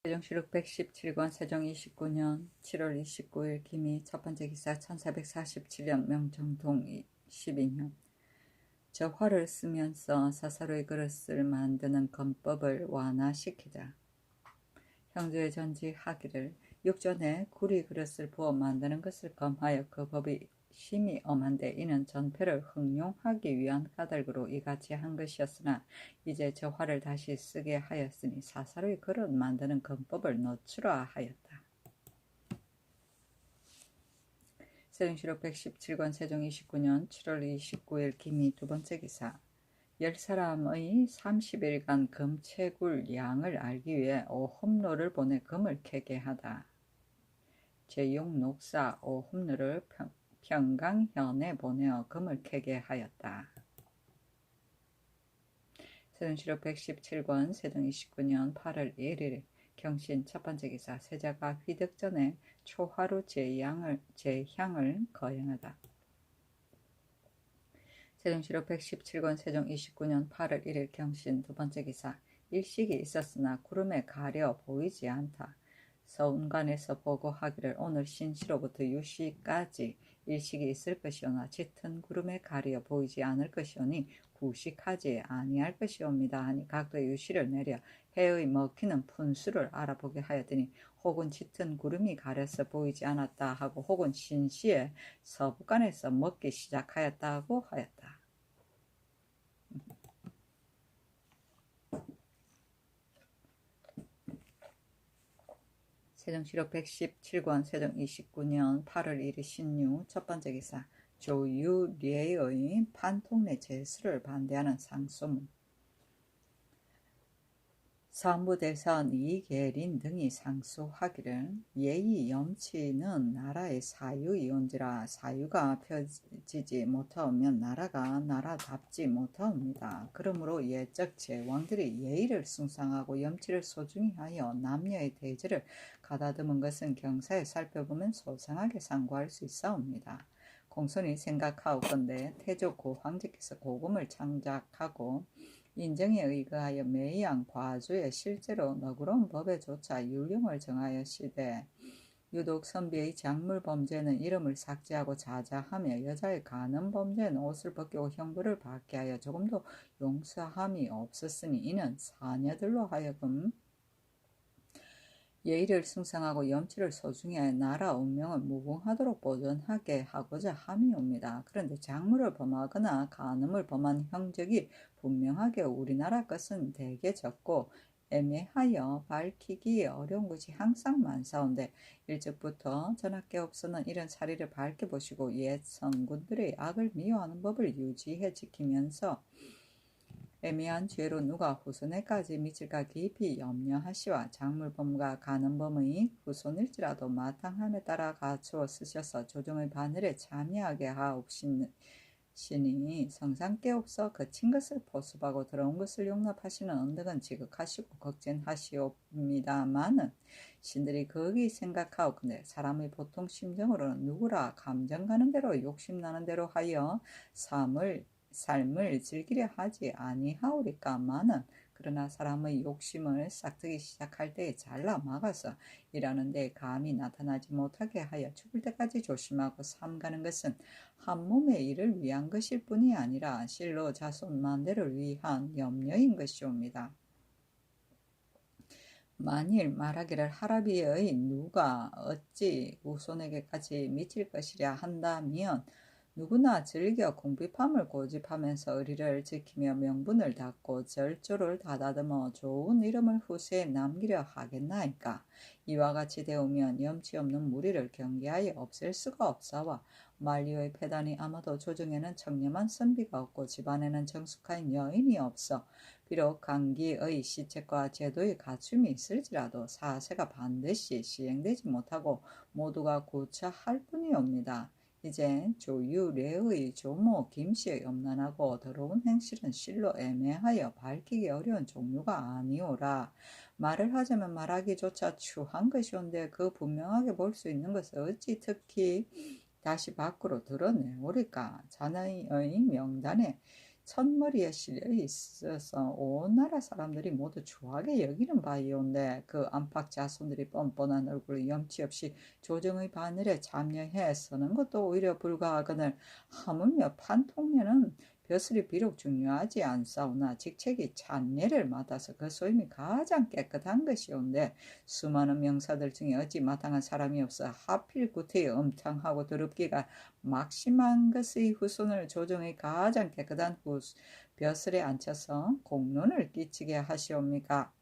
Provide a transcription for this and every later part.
세종시록 117권 세종 29년 7월 29일 기미 첫번째 기사 1447년 명정동 12년 저 활을 쓰면서 사사로이 그릇을 만드는 건법을 완화시키자. 형제의 전지하기를 육전에 구리 그릇을 부어 만드는 것을 검하여 그 법이 심히 엄한데 이는 전패를 흥용하기 위한 까닭으로 이같이 한 것이었으나 이제 저 활을 다시 쓰게 하였으니 사사로이 그릇 만드는 건법을 늦추라 하였다. 세종시록 117권 세종 29년 7월 29일 기미 두번째 기사 10사람의 30일간 금채굴 양을 알기 위해 오홈로를 보내 금을 캐게 하다. 제용 녹사 오홈로를 평강현에 보내어 금을 캐게 하였다. 세종시록 117권 세종 29년 8월 1일 경신 첫번째 기사 세자가 휘득 전에 초하루 제향을 거행하다. 세종시록 117권 세종 29년 8월 1일 경신 두번째 기사 일식이 있었으나 구름에 가려 보이지 않다. 서운관에서 보고하기를 오늘 신시로부터 유시까지 일식이 있을 것이오나 짙은 구름에 가려 보이지 않을 것이오니 구식하지 아니할 것이옵니다 하니 각도의 유시를 내려 해의 먹히는 분수를 알아보게 하였더니 혹은 짙은 구름이 가려서 보이지 않았다 하고 혹은 신시에 서북간에서 먹기 시작하였다고 하였다. 세종시록 117권 세종 29년 8월 1일 신유 첫번째 기사 조유례의 판통내 제수를 반대하는 상소문 사무대사원 이계린 등이 상소하기를 예의 염치는 나라의 사유이온지라 사유가 펴지지 못하오면 나라가 나라답지 못하옵니다. 그러므로 옛적 제왕들이 예의를 숭상하고 염치를 소중히 하여 남녀의 대제를 가다듬은 것은 경사에 살펴보면 소상하게 상고할 수 있사옵니다. 공손히 생각하옵건대 태조 고황제께서 고금을 창작하고 인정에 의거하여 매양 과조에 실제로 너그러운 법에조차 율령을 정하였시되 유독 선비의 작물 범죄는 이름을 삭제하고 자자하며 여자의 간음 범죄는 옷을 벗기고 형벌을 받게 하여 조금도 용서함이 없었으니 이는 사녀들로 하여금 예의를 숭상하고 염치를 소중히 하여 나라 운명을 무궁하도록 보존하게 하고자 함이옵니다. 그런데 작물을 범하거나 간음을 범한 형적이 분명하게 우리나라 것은 대개 적고 애매하여 밝히기 어려운 것이 항상 많사온데 일찍부터 전학계업서는 이런 사리를 밝게 보시고 옛 성군들의 악을 미워하는 법을 유지해 지키면서 애매한 죄로 누가 후손에까지 미칠까 깊이 염려하시와 작물범과 간음범의 후손일지라도 마땅함에 따라 갖추어 쓰셔서 조정의 바늘에 참여하게 하옵시니 성상께 없어 거친 것을 포습하고 더러운 것을 용납하시는 언덕은 지극하시고 걱정하시옵니다마는 신들이 거기 생각하옵건대 사람의 보통 심정으로는 누구라 감정 가는 대로 욕심나는 대로 하여 삶을 즐기려 하지 아니하오리까마는 그러나 사람의 욕심을 싹트기 시작할 때에 잘라 막아서 일하는 데 감이 나타나지 못하게 하여 죽을 때까지 조심하고 삼가는 것은 한 몸의 일을 위한 것일 뿐이 아니라 실로 자손 만대를 위한 염려인 것이옵니다. 만일 말하기를 하라비의 누가 어찌 후손에게까지 미칠 것이랴 한다면 누구나 즐겨 궁핍함을 고집하면서 의리를 지키며 명분을 닦고 절조를 다다듬어 좋은 이름을 후세에 남기려 하겠나이까. 이와 같이 되오면 염치 없는 무리를 경계하여 없앨 수가 없사와 만리의 패단이 아마도 조정에는 청렴한 선비가 없고 집안에는 정숙한 여인이 없어 비록 강기의 시책과 제도의 갖춤이 있을지라도 사세가 반드시 시행되지 못하고 모두가 고차할 뿐이옵니다. 이제 조유례의 조모 김씨의 음란하고 더러운 행실은 실로 애매하여 밝히기 어려운 종류가 아니오라. 말을 하자면 말하기조차 추한 것이온데 그 분명하게 볼 수 있는 것을 어찌 특히 다시 밖으로 드러내오리까. 자네의 명단에 첫머리에 실려 있어서 온 나라 사람들이 모두 좋아하게 여기는 바이온데 그 안팎 자손들이 뻔뻔한 얼굴로 염치 없이 조정의 바늘에 참여해 서는 것도 오히려 불가하거늘 하물며 판통례는 벼슬이 비록 중요하지 않사오나 직책이 찬례를 맡아서 그 소임이 가장 깨끗한 것이온데 수많은 명사들 중에 어찌 마땅한 사람이 없어 하필 구태여 음탕하고 더럽기가 막심한 것의 후손을 조정의 가장 깨끗한 벼슬에 앉혀서 공론을 끼치게 하시옵니까?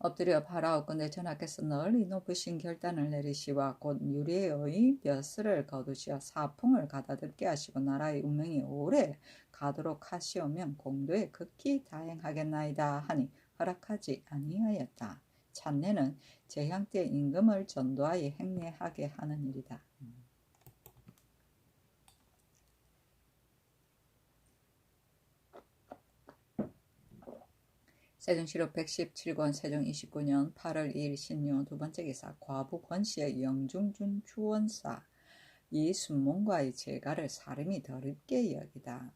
엎드려 바라옵건대 전하께서 널리 높으신 결단을 내리시와 곧 유리의 벼슬을 거두시어 사풍을 가다듬게 하시고 나라의 운명이 오래 가도록 하시오면 공도에 극히 다행하겠나이다 하니 허락하지 아니하였다. 찬례는 재향 때 임금을 전도하여 행례하게 하는 일이다. 세종실록 117권 세종 29년 8월 2일 신유 두번째 기사 과부 권씨의 영중준 주원사 이 순몽과의 재가를 사람이 더럽게 여기다.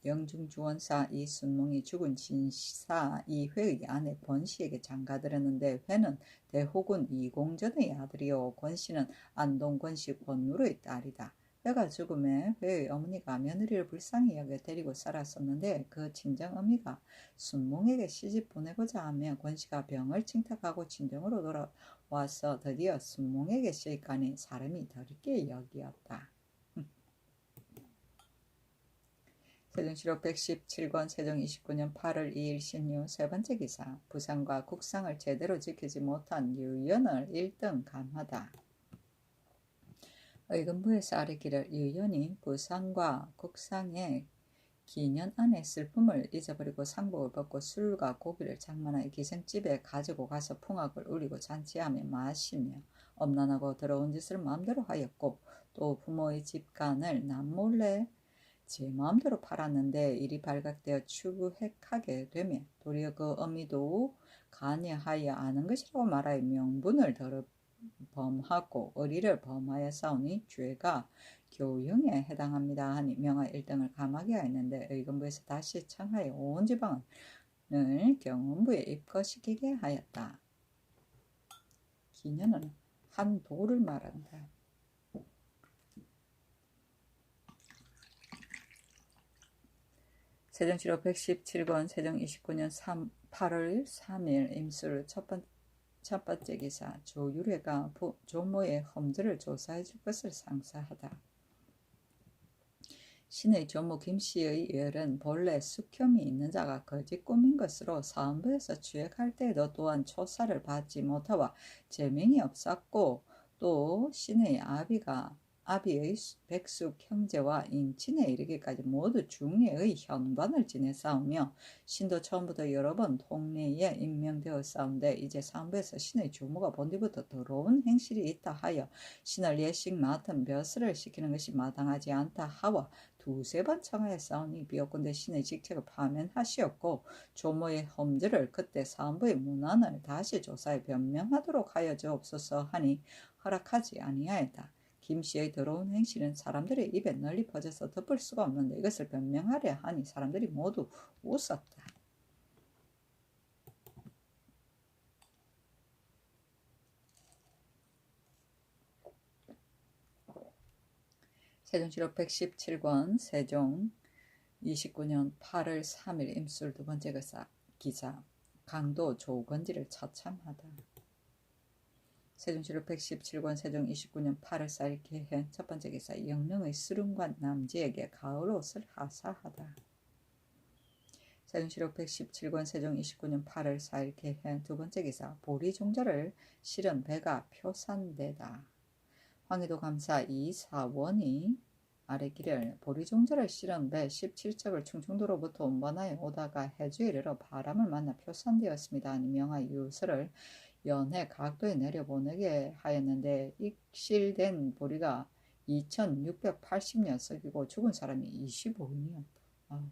영중주원사 이 순몽이 죽은 진사 이회의 아내 권씨에게 장가들었는데 회는 대호군 이공전의 아들이요 권씨는 안동 권씨 권누르의 딸이다. 회가 죽음에 회의 어머니가 며느리를 불쌍히 여겨 데리고 살았었는데 그 친정 어미가 순몽에게 시집 보내고자 하며 권씨가 병을 칭탁하고 친정으로 돌아와서 드디어 순몽에게 시집가니 사람이 더럽게 여기었다. 세종실록 117권 세종 29년 8월 2일 신유 세번째 기사 부상과 국상을 제대로 지키지 못한 유연을 1등 감하다. 의금부에서 아뢰기를 유연이 부상과 국상의 기년 안에 슬픔을 잊어버리고 상복을 벗고 술과 고기를 장만하여 기생집에 가지고 가서 풍악을 울리고 잔치하며 마시며 엄란하고 더러운 짓을 마음대로 하였고 또 부모의 집간을 남몰래 제 마음대로 팔았는데 일이 발각되어 추구획하게 되며 도리어 그 어미도 간여하여 아는 것이라고 말하여 명분을 범하고 의리를 범하여 싸우니 죄가 교형에 해당합니다 하니 명하 1등을 감하게 하였는데 의금부에서 다시 청하여 온 지방을 경원부에 입거시키게 하였다. 기년은 한 도를 말한다. 세종실록 117권 세종 29년 8월 3일 임술 첫 번째 기사 조유래가 조모의 험들을 조사해 줄 것을 상사하다. 신의 조모 김씨의 열은 본래 숙혐이 있는 자가 거짓 꾸민 것으로 사헌부에서 취획할 때에도 또한 초사를 받지 못하와 제명이 없었고 또 신의 아비의 백숙 형제와 인친에 이르기까지 모두 중예의 현관을 지내 싸우며 신도 처음부터 여러 번 통례에 임명되어 싸운데 이제 사헌부에서 신의 조모가 본디부터 더러운 행실이 있다 하여 신을 예식 맡은 벼슬을 시키는 것이 마땅하지 않다 하와 두세 번 청하여 싸우니 비었건대 신의 직책을 파면하시었고 조모의 험들을 그때 사헌부의 문안을 다시 조사해 변명하도록 하여 주옵소서 하니 허락하지 아니하였다. 김씨의 더러운 행실은 사람들의 입에 널리 퍼져서 덮을 수가 없는데 이것을 변명하려 하니 사람들이 모두 웃었다. 세종실록 117권 세종 29년 8월 3일 임술 두번째 기사 강도 조건지를 처참하다. 세종실록 117권 세종 29년 8월 4일 개현 첫번째 기사 영릉의 수릉관 남지에게 가을옷을 하사하다. 세종실록 117권 세종 29년 8월 4일 개현 두번째 기사 보리종자를 실은 배가 표산되다. 황희도 감사 이사원이 아래기를 보리종자를 실은 배 17척을 충청도로부터 운반하여 오다가 해주에 이르러 바람을 만나 표산되었습니다. 아니 명하 유서를 연해 각도에 내려보내게 하였는데 익실된 보리가 2680녀석이고 죽은 사람이 25인이었다.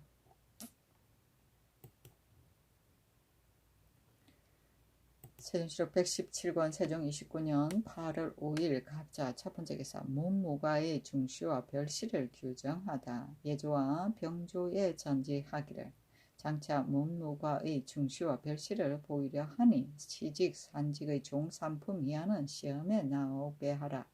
세종시록 117권 세종 29년 8월 5일 갑자 첫 번째 기사 문무가의 중시와 별시를 규정하다. 예조와 병조에 전지하기를 장차 문무가의 중시와 별시를 보이려 하니 시직 산직의 종산품 이하는 시험에 나오게 하라.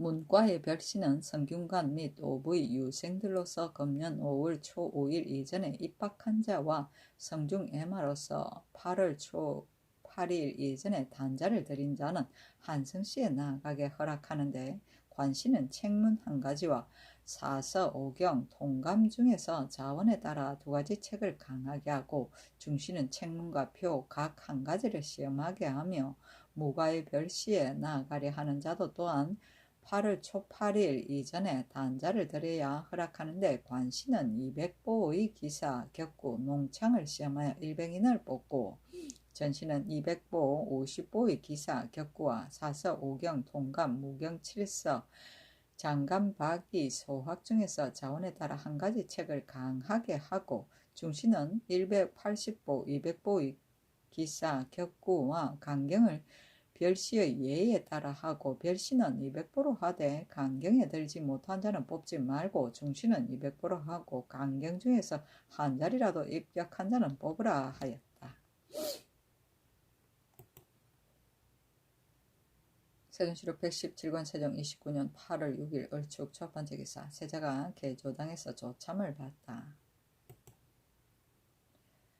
문과의 별시는 성균관 및 오부의 유생들로서 금년 5월 초 5일 이전에 입학한 자와 성중애마로서 8월 초 8일 이전에 단자를 드린 자는 한성시에 나아가게 허락하는데 관시는 책문 한 가지와 사서, 오경, 통감 중에서 자원에 따라 두 가지 책을 강하게 하고 중시는 책문과 표 각 한 가지를 시험하게 하며 무과의 별시에 나아가려 하는 자도 또한 8월 초 8일 이전에 단자를 드려야 허락하는데 관시는 200보의 기사, 격구, 농창을 시험하여 일백인을 뽑고 전시는 200보, 50보의 기사, 격구와 사서, 오경, 통감, 무경, 칠서, 장감, 박이, 소학 중에서 자원에 따라 한 가지 책을 강하게 하고 중시는 180보, 200보의 기사, 격구와 강경을 별시의 예에 따라 하고 별시는 200보로 하되 강경에 들지 못한 자는 뽑지 말고 중시는 200보로 하고 강경 중에서 한 자리라도 입격한 자는 뽑으라 하였다. 세종시록 117권 세종 29년 8월 6일 을축 첫 번째 기사 세자가 개조당에서 조참을 받다.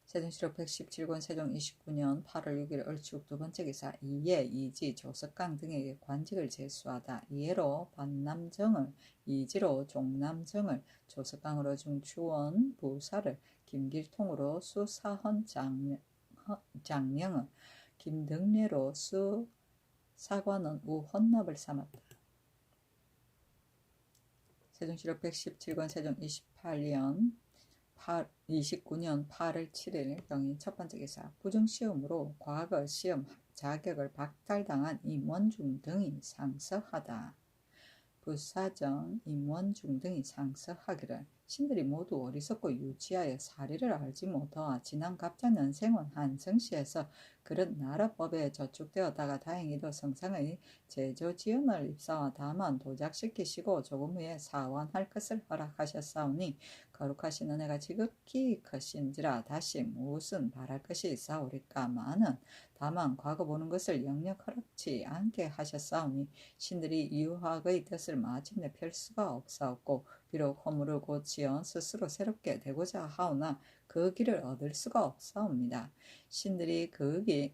세종시록 117권 세종 29년 8월 6일 을축 두 번째 기사 이예, 이지, 조석강 등에게 관직을 제수하다. 이예로 반남정을, 이지로 종남정을, 조석강으로 중추원 부사를, 김길통으로 수사헌 장령을, 김등례로 수사관은 우헌납을 삼았다. 세종시록 117권 세종 29년 8월 7일 경인 첫 번째 기사 부정시험으로 과거 시험 자격을 박탈당한 임원중 등이 상서하다. 부사정 임원중 등이 상서하기를 신들이 모두 어리석고 유치하여 사리를 알지 못하와 지난 갑자년생원 한성시에서 그릇 나라법에 저축되었다가 다행히도 성상의 제조지연을 입사와 다만 도작시키시고 조금 후에 사완할 것을 허락하셨사오니 거룩하신 은혜가 지극히 크신지라 다시 무슨 바랄 것이 있사오리까마는 다만 과거 보는 것을 영영 허락치 않게 하셨사오니 신들이 유학의 뜻을 마침내 펼 수가 없사옵고 비록 허물을 고치어 스스로 새롭게 되고자 하오나 그 길을 얻을 수가 없사옵니다. 신들이 그 길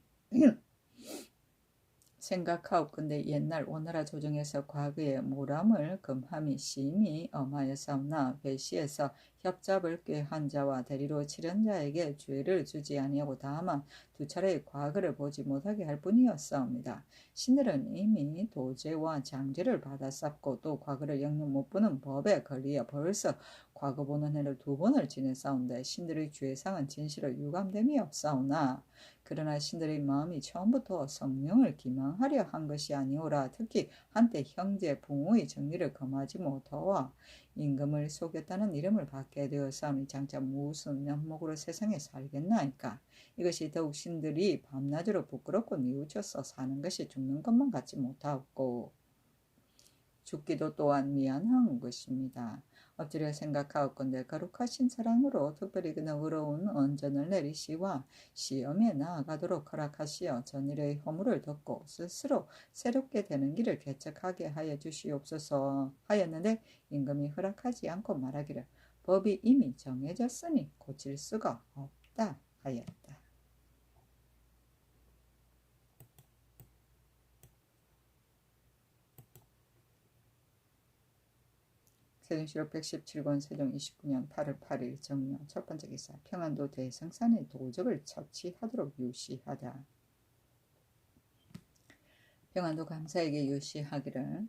생각하옵건대 옛날 오나라 조정에서 과거의 모람을 금함이 심히 엄하였사오나 배시에서 협잡을 꾀한 자와 대리로 치른 자에게 죄를 주지 아니하고 다만 두 차례의 과거를 보지 못하게 할 뿐이었사옵니다. 신들은 이미 도죄와 장죄를 받았사옵고 또 과거를 영영 못 보는 법에 걸리어 벌써 과거 보는 해를 2번을 지냈사온데 신들의 죄상은 진실로 유감됨이 없사오나 그러나 신들의 마음이 처음부터 성령을 기망하려 한 것이 아니오라. 특히 한때 형제 부모의 정리를 금하지 못하와 임금을 속였다는 이름을 받게 되었사오니 장차 무슨 면목으로 세상에 살겠나이까. 이것이 더욱 신들이 밤낮으로 부끄럽고 뉘우쳐서 사는 것이 죽는 것만 같지 못하고 죽기도 또한 미안한 것입니다. 엎드려 생각하옵건대 거룩하신 사랑으로 특별히 그는 의로운 언전을 내리시와 시험에 나아가도록 허락하시어 전일의 허물을 덮고 스스로 새롭게 되는 길을 개척하게 하여 주시옵소서 하였는데 임금이 허락하지 않고 말하기를 법이 이미 정해졌으니 고칠 수가 없다 하였다. 세종시록 117권 세종 29년 8월 8일 정묘 첫 번째 기사 평안도 대성산의 도적을 처치하도록 유시하다. 평안도 감사에게 유시하기를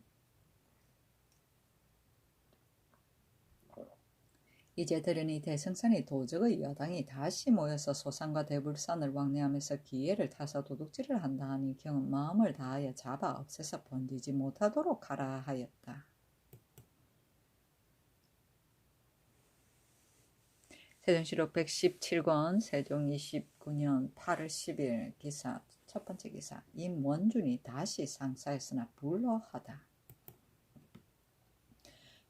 이제 들으니 대성산의 도적의 여당이 다시 모여서 소산과 대불산을 왕래하면서 기회를 타서 도둑질을 한다 하니 경은 마음을 다하여 잡아 없애서 번지지 못하도록 하라 하였다. 세종시록 117권 세종 29년 8월 10일 기사 첫 번째 기사 임원준이 다시 상사였으나 불허하다.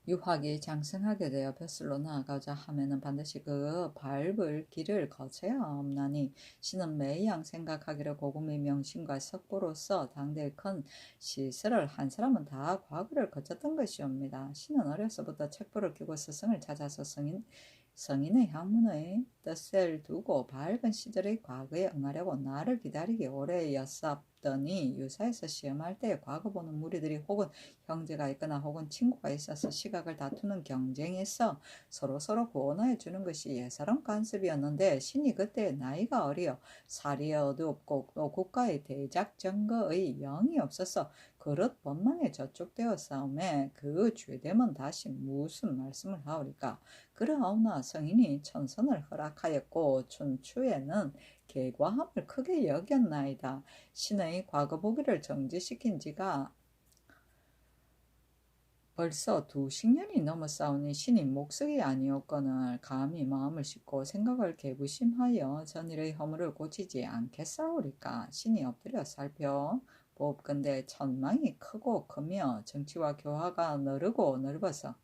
유학이 장성하게 되어 벼슬로 나아가자 하면은 반드시 그 밟을 길을 거쳐야 없나니 신은 매양 생각하기를 고금의 명심과 석보로서 당대의 큰 시설을 한 사람은 다 과거를 거쳤던 것이옵니다. 신은 어려서부터 책보를 끼고 스승을 찾아서 성인의 학문의 뜻을 두고 밝은 시절의 과거에 응하려고 나를 기다리기 오래였었더니 유사에서 시험할 때 과거 보는 무리들이 혹은 형제가 있거나 혹은 친구가 있어서 시각을 다투는 경쟁에서 서로 구원하여 주는 것이 예사로운 관습이었는데 신이 그때 나이가 어려 살이 어두웠고 또 국가의 대작 증거의 영이 없어서 그릇 법망에 저촉되어 싸움에 그 죄됨은 다시 무슨 말씀을 하오리까. 그러하오나 성인이 천선을 허락하였고 춘추에는 계과함을 크게 여겼나이다. 신의 과거 보기를 정지시킨 지가 벌써 20년이 넘었사오니 신이 목석이 아니었거늘 감히 마음을 싣고 생각을 개부심하여 전일의 허물을 고치지 않겠사오리까. 신이 엎드려 살펴보건대 천망이 크고 크며 정치와 교화가 너르고 넓어서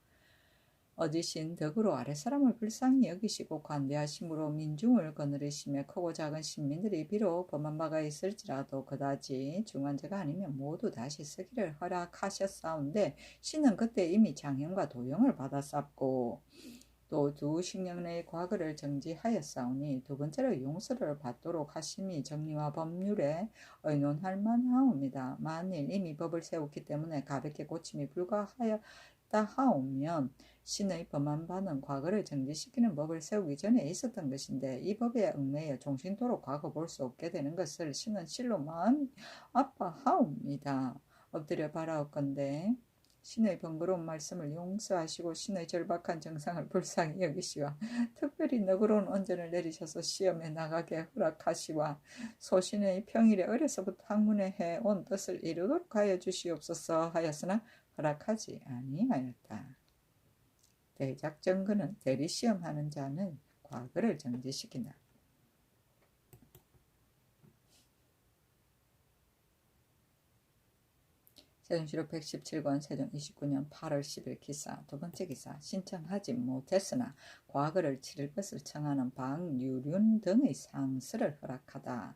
어지신 덕으로 아랫사람을 불쌍히 여기시고 관대하심으로 민중을 거느리시며 크고 작은 신민들이 비록 범한 바가 있을지라도 그다지 중한 죄가 아니면 모두 다시 쓰기를 허락하셨사온데 신은 그때 이미 장형과 도형을 받았었고 또 20년의 과거를 정지하였사오니 두 번째로 용서를 받도록 하심이 정리와 법률에 의논할 만하옵니다. 만일 이미 법을 세웠기 때문에 가볍게 고침이 불가하였다 하오면 신의 범한 바는 과거를 정지시키는 법을 세우기 전에 있었던 것인데 이 법에 얽매여 종신토록 과거 볼 수 없게 되는 것을 신은 실로 마음이 아파하옵니다. 엎드려 바라옵건대 신의 번거로운 말씀을 용서하시고 신의 절박한 정상을 불쌍히 여기시와 특별히 너그러운 언전을 내리셔서 시험에 나가게 허락하시와 소신의 평일에 어려서부터 학문에 해온 뜻을 이루도록 하여 주시옵소서 하였으나 허락하지 아니하였다. 대작 정근은 대리시험하는 자는 과거를 정지시킨다. 세종시록 117권 세종 29년 8월 10일 기사 두 번째 기사 신청하지 못했으나 과거를 치를 것을 청하는 박유륜 등의 상수를 허락하다.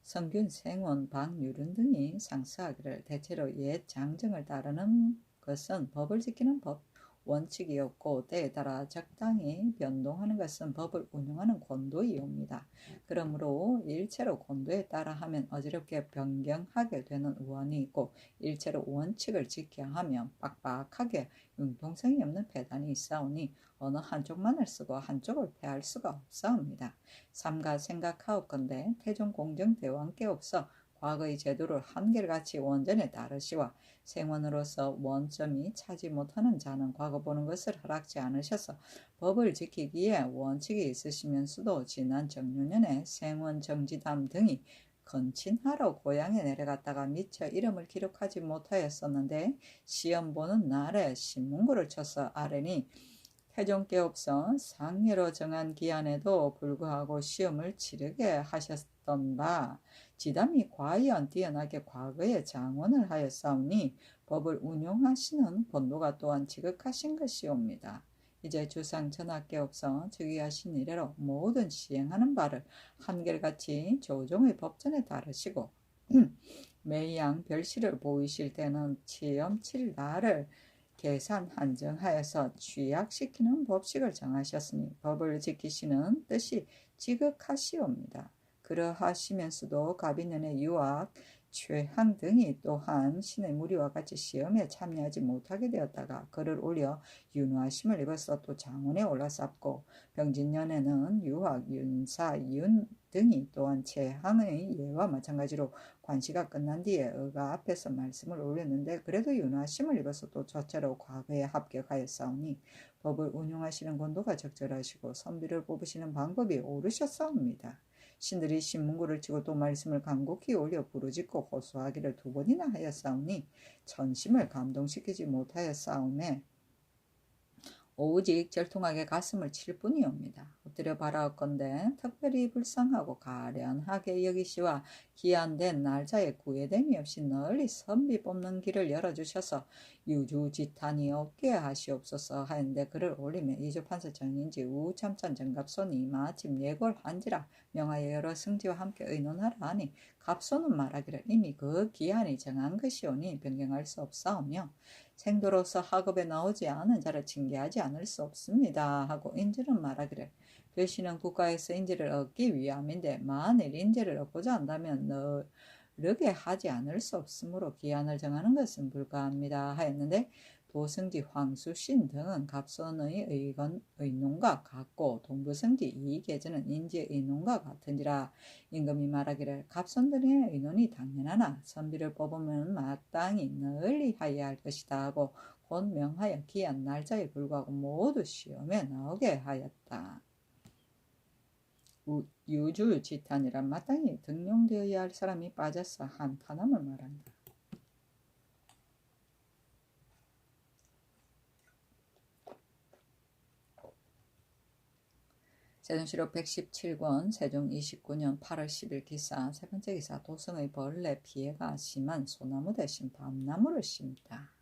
성균, 생원, 박유륜 등이 상수하기를 대체로 옛 장정을 따르는 것은 법을 지키는 법 원칙이었고 때에 따라 적당히 변동하는 것은 법을 운용하는 권도이옵니다. 그러므로 일체로 권도에 따라 하면 어지럽게 변경하게 되는 원이 있고 일체로 원칙을 지켜야 하면 빡빡하게 융통성이 없는 폐단이 있사오니 어느 한쪽만을 쓰고 한쪽을 폐할 수가 없사옵니다. 삼가 생각하옵건대 태종 공정 대왕께 없어 과거의 제도를 한결같이 원전에 따르시와 생원으로서 원점이 차지 못하는 자는 과거 보는 것을 허락지 않으셔서 법을 지키기에 원칙이 있으시면서도 지난 정유년에 생원 정지담 등이 건친하러 고향에 내려갔다가 미처 이름을 기록하지 못하였었는데 시험 보는 날에 신문고를 쳐서 아뢰니 태종께 없어 상례로 정한 기한에도 불구하고 시험을 치르게 하셨던 바 지담이 과연 뛰어나게 과거에 장원을 하였사오니 법을 운용하시는 본도가 또한 지극하신 것이옵니다. 이제 주상 전하께 없어 즉위하신 이래로 모든 시행하는 바를 한결같이 조정의 법전에 따르시고 매양 별시를 보이실 때는 시험 칠 날을 계산 한정하여서 취약시키는 법식을 정하셨으니 법을 지키시는 뜻이 지극하시옵니다. 그러하시면서도 가비년의 유학, 최항 등이 또한 신의 무리와 같이 시험에 참여하지 못하게 되었다가 글을 올려 윤화심을 입어서 또 장원에 올라섰고 병진년에는 유학, 윤사, 윤 등이 또한 최항의 예와 마찬가지로 관시가 끝난 뒤에 의가 앞에서 말씀을 올렸는데 그래도 윤화심을 입어서 또 저체로 과거에 합격하였사오니 법을 운용하시는 권도가 적절하시고 선비를 뽑으시는 방법이 옳으셨사옵니다. 신들이 신문고를 치고 또 말씀을 간곡히 올려 부르짖고 호소하기를 2번이나 하였사오니 천심을 감동시키지 못하였사오매 오직 절통하게 가슴을 칠 뿐이옵니다. 엎드려 바라옵건대 특별히 불쌍하고 가련하게 여기시와 기한된 날짜에 구애됨이 없이 널리 선비 뽑는 길을 열어주셔서 유주지탄이 없게 하시옵소서 하였는데, 글을 올리며 이주판서 정인지 우참찬 정갑손이 마침 예고를 한지라 명하여 여러 승지와 함께 의논하라 하니, 갑손은 말하기를 이미 그 기한이 정한 것이오니 변경할 수 없사오며 생도로서 학업에 나오지 않은 자를 징계하지 않을 수 없습니다 하고, 인지는 말하기를 배신은 국가에서 인지를 얻기 위함인데 만일 인지를 얻고자 한다면 너르게 하지 않을 수 없으므로 기한을 정하는 것은 불가합니다 하였는데, 도승지 황수신 등은 갑손의 의논과 같고 동부승지 이계전은 인지의 의논과 같은지라. 임금이 말하기를 갑손들의 의논이 당연하나 선비를 뽑으면 마땅히 널리 하여야 할 것이다 하고, 곧 명하여 기한 날짜에 불구하고 모두 시험에 나오게 하였다. 유주지탄이란 마땅히 등용되어야 할 사람이 빠져서 한탄함을 말한다. 세종시록 117권 세종 29년 8월 10일 기사. 세 번째 기사. 도성의 벌레 피해가 심한 소나무 대신 밤나무를 심다.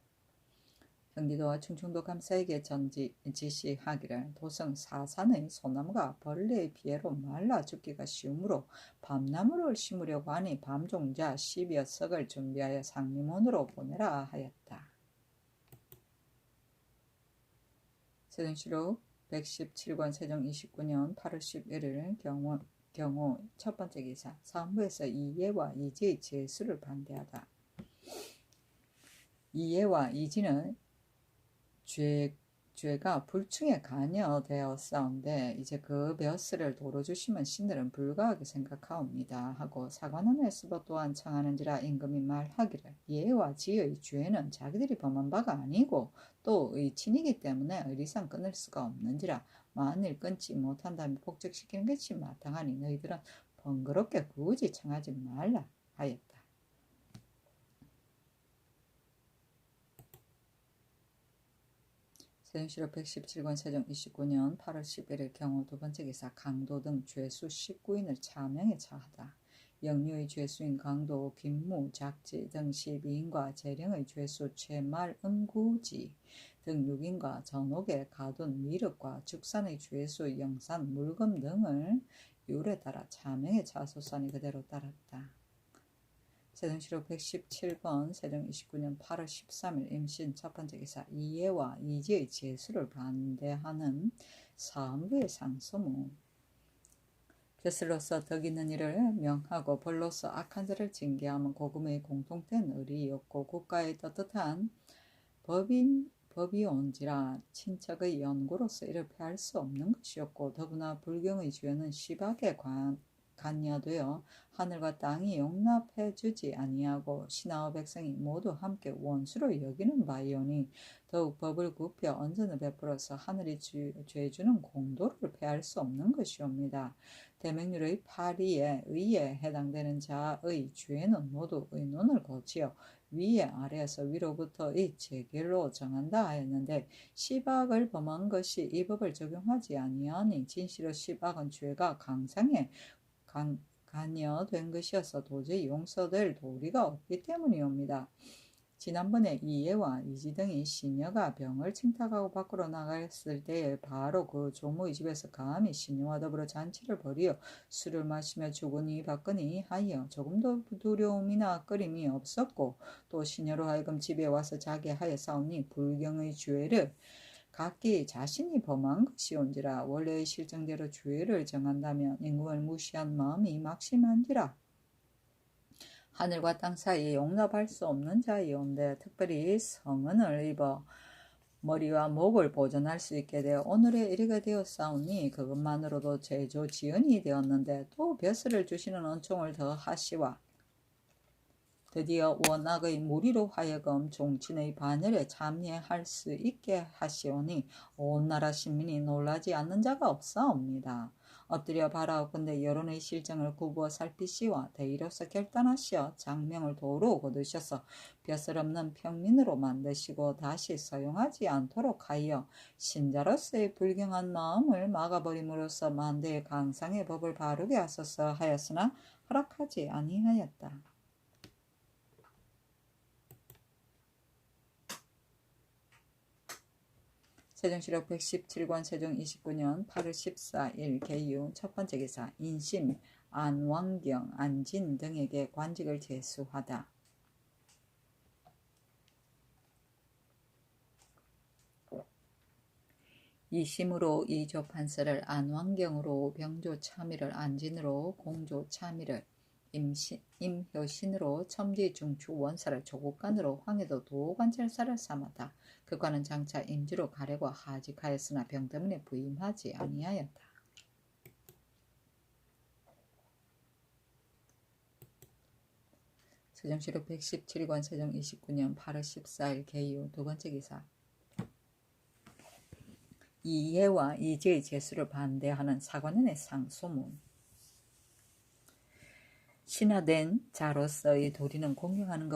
경기도와 충청도 감사에게 지시하기를 도성 사산의 소나무가 벌레의 피해로 말라 죽기가 쉬우므로 밤나무를 심으려고 하니 밤종자 10여 석을 준비하여 상림원으로 보내라 하였다. 세종시록 117권 세종 29년 8월 11일 경호 첫 번째 기사. 사헌부에서 이예와 이지의 제수를 반대하다. 이예와 이지는 죄가 불충에 관여되었사온데 이제 그 벼슬을 도로 주시면 신들은 불가하게 생각하옵니다 하고, 사관원에서도 또한 청하는지라. 임금이 말하기를 이해와 지의 죄는 자기들이 범한 바가 아니고 또 의친이기 때문에 의리상 끊을 수가 없는지라. 만일 끊지 못한다면 복직시키는 것이 마땅하니 너희들은 번거롭게 굳이 청하지 말라 하였다. 세종시록 117권 세종 29년 8월 11일 경호 두 번째 기사. 강도 등 죄수 19인을 차명에 차하다. 영유의 죄수인 강도, 김무, 작지 등 12인과 재령의 죄수 최말, 음구지 등 6인과 전옥에 가둔 미륵과 죽산의 죄수 영산, 물금 등을 율에 따라 차명에 차소산이 그대로 따랐다. 세종시록 117권 세종 29년 8월 13일 임신 첫 번째 기사. 이예와 이지의 제수를 반대하는 사헌부의 상소문. 벼슬로서 덕 있는 일을 명하고 벌로서 악한 자를 징계하면 고금의 공통된 의리였고 국가의 떳떳한 법이온지라 친척의 연고로서 이를 패할 수 없는 것이었고, 더구나 불경의 죄는 시박에 관여되어 하늘과 땅이 용납해주지 아니하고 신하와 백성이 모두 함께 원수로 여기는 바이오니 더욱 법을 굽혀 언전을 베풀어서 하늘이 죄주는 공도를 패할 수 없는 것이옵니다. 대명률의 8위에 의에 해당되는 자의 죄는 모두 의논을 거치어 위에 아래에서 위로부터의 재결로 정한다 하였는데, 시박을 범한 것이 이 법을 적용하지 아니하니 진실로 시박은 죄가 강상에 관여된 것이어서 도저히 용서될 도리가 없기 때문이옵니다. 지난번에 이예와 이지 등이 시녀가 병을 침탁하고 밖으로 나갔을 때에 바로 그 조모의 집에서 감히 시녀와 더불어 잔치를 벌이어 술을 마시며 주거니 받거니 하여 조금도 두려움이나 꺼림이 없었고, 또 시녀로 하여금 집에 와서 자게 하였사오니 불경의 죄를 각기 자신이 범한 것이온지라. 원래의 실정대로 죄를 정한다면 임금을 무시한 마음이 막심한지라. 하늘과 땅 사이에 용납할 수 없는 자이온데 특별히 성은을 입어 머리와 목을 보존할 수 있게 되어 오늘에 이르게 되었사오니 그것만으로도 제조지연이 되었는데, 또 벼슬을 주시는 은총을 더 하시와 드디어 원악의 무리로 하여금 종친의 반열에 참여할 수 있게 하시오니 온 나라 시민이 놀라지 않는 자가 없사옵니다. 엎드려 바라옵건대 여론의 실정을 굽어 살피시와 대의로서 결단하시어 장명을 도로 거두셔서 벼슬 없는 평민으로 만드시고 다시 사용하지 않도록 하여 신자로서의 불경한 마음을 막아버림으로써 만대의 강상의 법을 바르게 하소서 하였으나 허락하지 아니하였다. 세종시록 117권 세종 29년 8월 14일 개유 첫 번째 기사 인심, 안왕경, 안진 등에게 관직을 제수하다. 이심으로 이조 판서를 안왕경으로 병조 참의를 안진으로 공조 참의를 임효신으로 첨지 중추 원사를 조국관으로 황해도 도관찰사를 삼았다. 그관은 장차 임주로 가래과 하직하였으나 병 때문에 부임하지 아니하였다. 세종시록 117권 세종 29년 8월 14일 개유 두 번째 기사 이해와 이지의 제수를 반대하는 사관원의 상소문. 신하된 자로서의 도리는 공경하는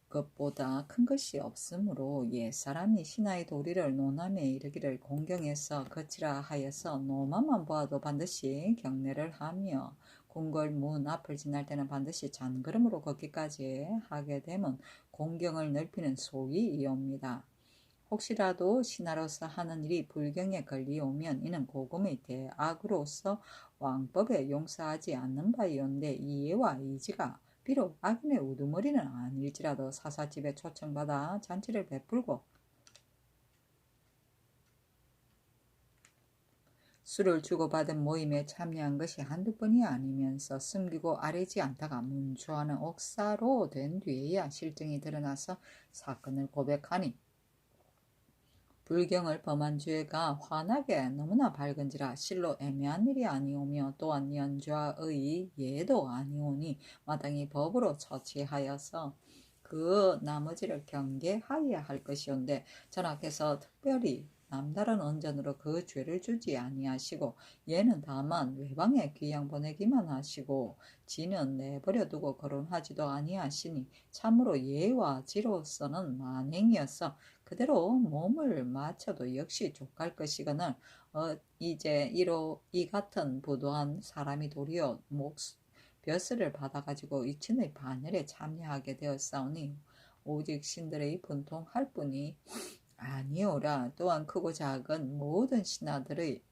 것보다 큰 것이 없으므로 옛사람이 신하의 도리를 노남에 이르기를 공경해서 거치라 하여서 노만만 보아도 반드시 경례를 하며 궁궐 문 앞을 지날 때는 반드시 잔걸음으로 걷기까지 하게 되면 공경을 넓히는 소위이옵니다. 혹시라도 신하로서 하는 일이 불경에 걸리오면 이는 고금의 대악으로서 왕법에 용서하지 않는 바이온데 이해와 이지가 비록 악인의 우두머리는 아닐지라도 사사집에 초청받아 잔치를 베풀고 술을 주고받은 모임에 참여한 것이 한두 번이 아니면서 숨기고 아뢰지 않다가 문초하는 옥사로 된 뒤에야 실정이 드러나서 사건을 고백하니 불경을 범한 죄가 환하게 너무나 밝은지라 실로 애매한 일이 아니오며 또한 연좌의 예도 아니오니 마땅히 법으로 처치하여서 그 나머지를 경계하여야 할 것이온데 전하께서 특별히 남다른 언전으로 그 죄를 주지 아니하시고 얘는 다만 외방에 귀양 보내기만 하시고 지는 내버려 두고 거론하지도 아니하시니 참으로 예와 지로서는 만행이어서 그대로 몸을 맞춰도 역시 족할 것이거늘 이제 이 같은 부도한 사람이 도리어 벼슬을 받아가지고 이친의 반열에 참여하게 되었사오니 오직 신들의 분통할 뿐이 아니오라. 또한 크고 작은 모든 신하들의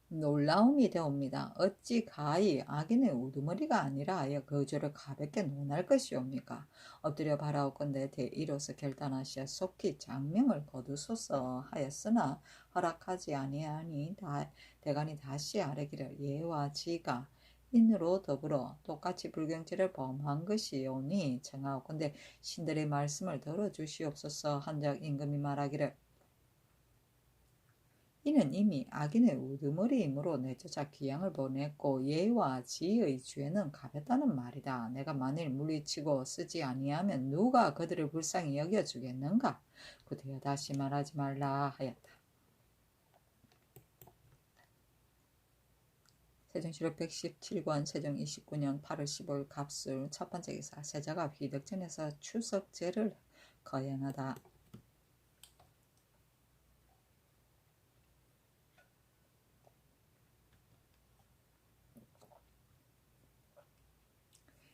놀라움이 되옵니다. 어찌 가히 악인의 우두머리가 아니라 하여 그 죄를 가볍게 논할 것이옵니까? 엎드려 바라옵건대 대의로서 결단하시어 속히 장명을 거두소서 하였으나 허락하지 아니하니 대간이 다시 아뢰기를 예와 지가 인으로 더불어 똑같이 불경죄를 범한 것이오니 청하옵건대 신들의 말씀을 들어주시옵소서. 한적 임금이 말하기를 이는 이미 악인의 우두머리이므로 내쫓아 귀양을 보냈고 예와 지의 죄는 가볍다는 말이다. 내가 만일 물리치고 쓰지 아니하면 누가 그들을 불쌍히 여겨주겠는가? 구되어 다시 말하지 말라 하였다. 세종시록 117권 세종 29년 8월 15일 갑술 첫 번째 기사 세자가 휘덕전에서 추석제를 거행하다.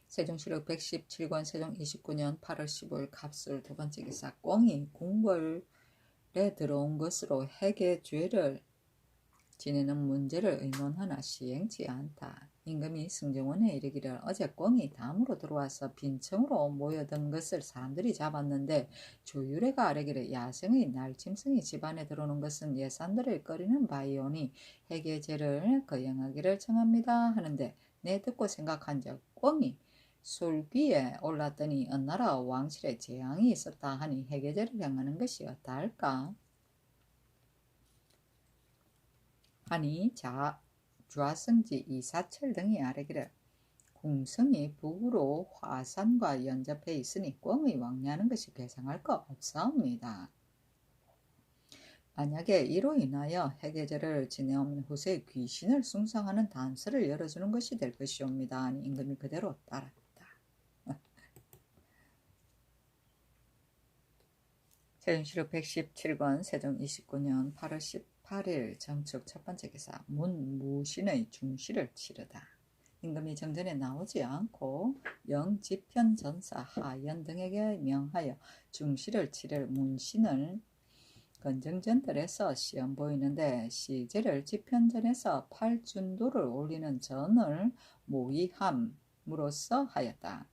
세종시록 117권 세종 29년 8월 15일 갑술 두 번째 기사 꽁이 궁궐에 들어온 것으로 핵의 죄를 지내는 문제를 의논하나 시행치 않다. 임금이 승정원에 이르기를 어제 꽁이 담으로 들어와서 빈청으로 모여든 것을 사람들이 잡았는데 조유래가 아뢰기를 야생의 날짐승이 집안에 들어오는 것은 예산들을 꺼리는 바이오니 핵의 죄를 거행하기를 청합니다 하는데 내 듣고 생각한즉 꽁이 술 위에 올랐더니 어느 나라 왕실에 재앙이 있었다 하니 핵의 죄를 행하는 것이 어떠할까? 하니 좌성지 이사철 등이 아뢰기를 궁성이 북으로 화산과 연접해 있으니 꽁의 왕래하는 것이 배상할 거 없사옵니다. 만약에 이로 인하여 해계절을 지내온 후세 귀신을 숭상하는 단서를 열어주는 것이 될 것이옵니다. 하니 임금이 그대로 따랐다. 세종시록 117권 세종 29년 8월 18일 정축 첫 번째 기사 문무신의 중시를 치르다. 임금이 정전에 나오지 않고 영지편 전사 하연 등에게 명하여 중시를 치를 문신을 건정전들에서 시험 보이는데 시제를 지편전에서 8준도를 올리는 전을 모의함으로써 하였다.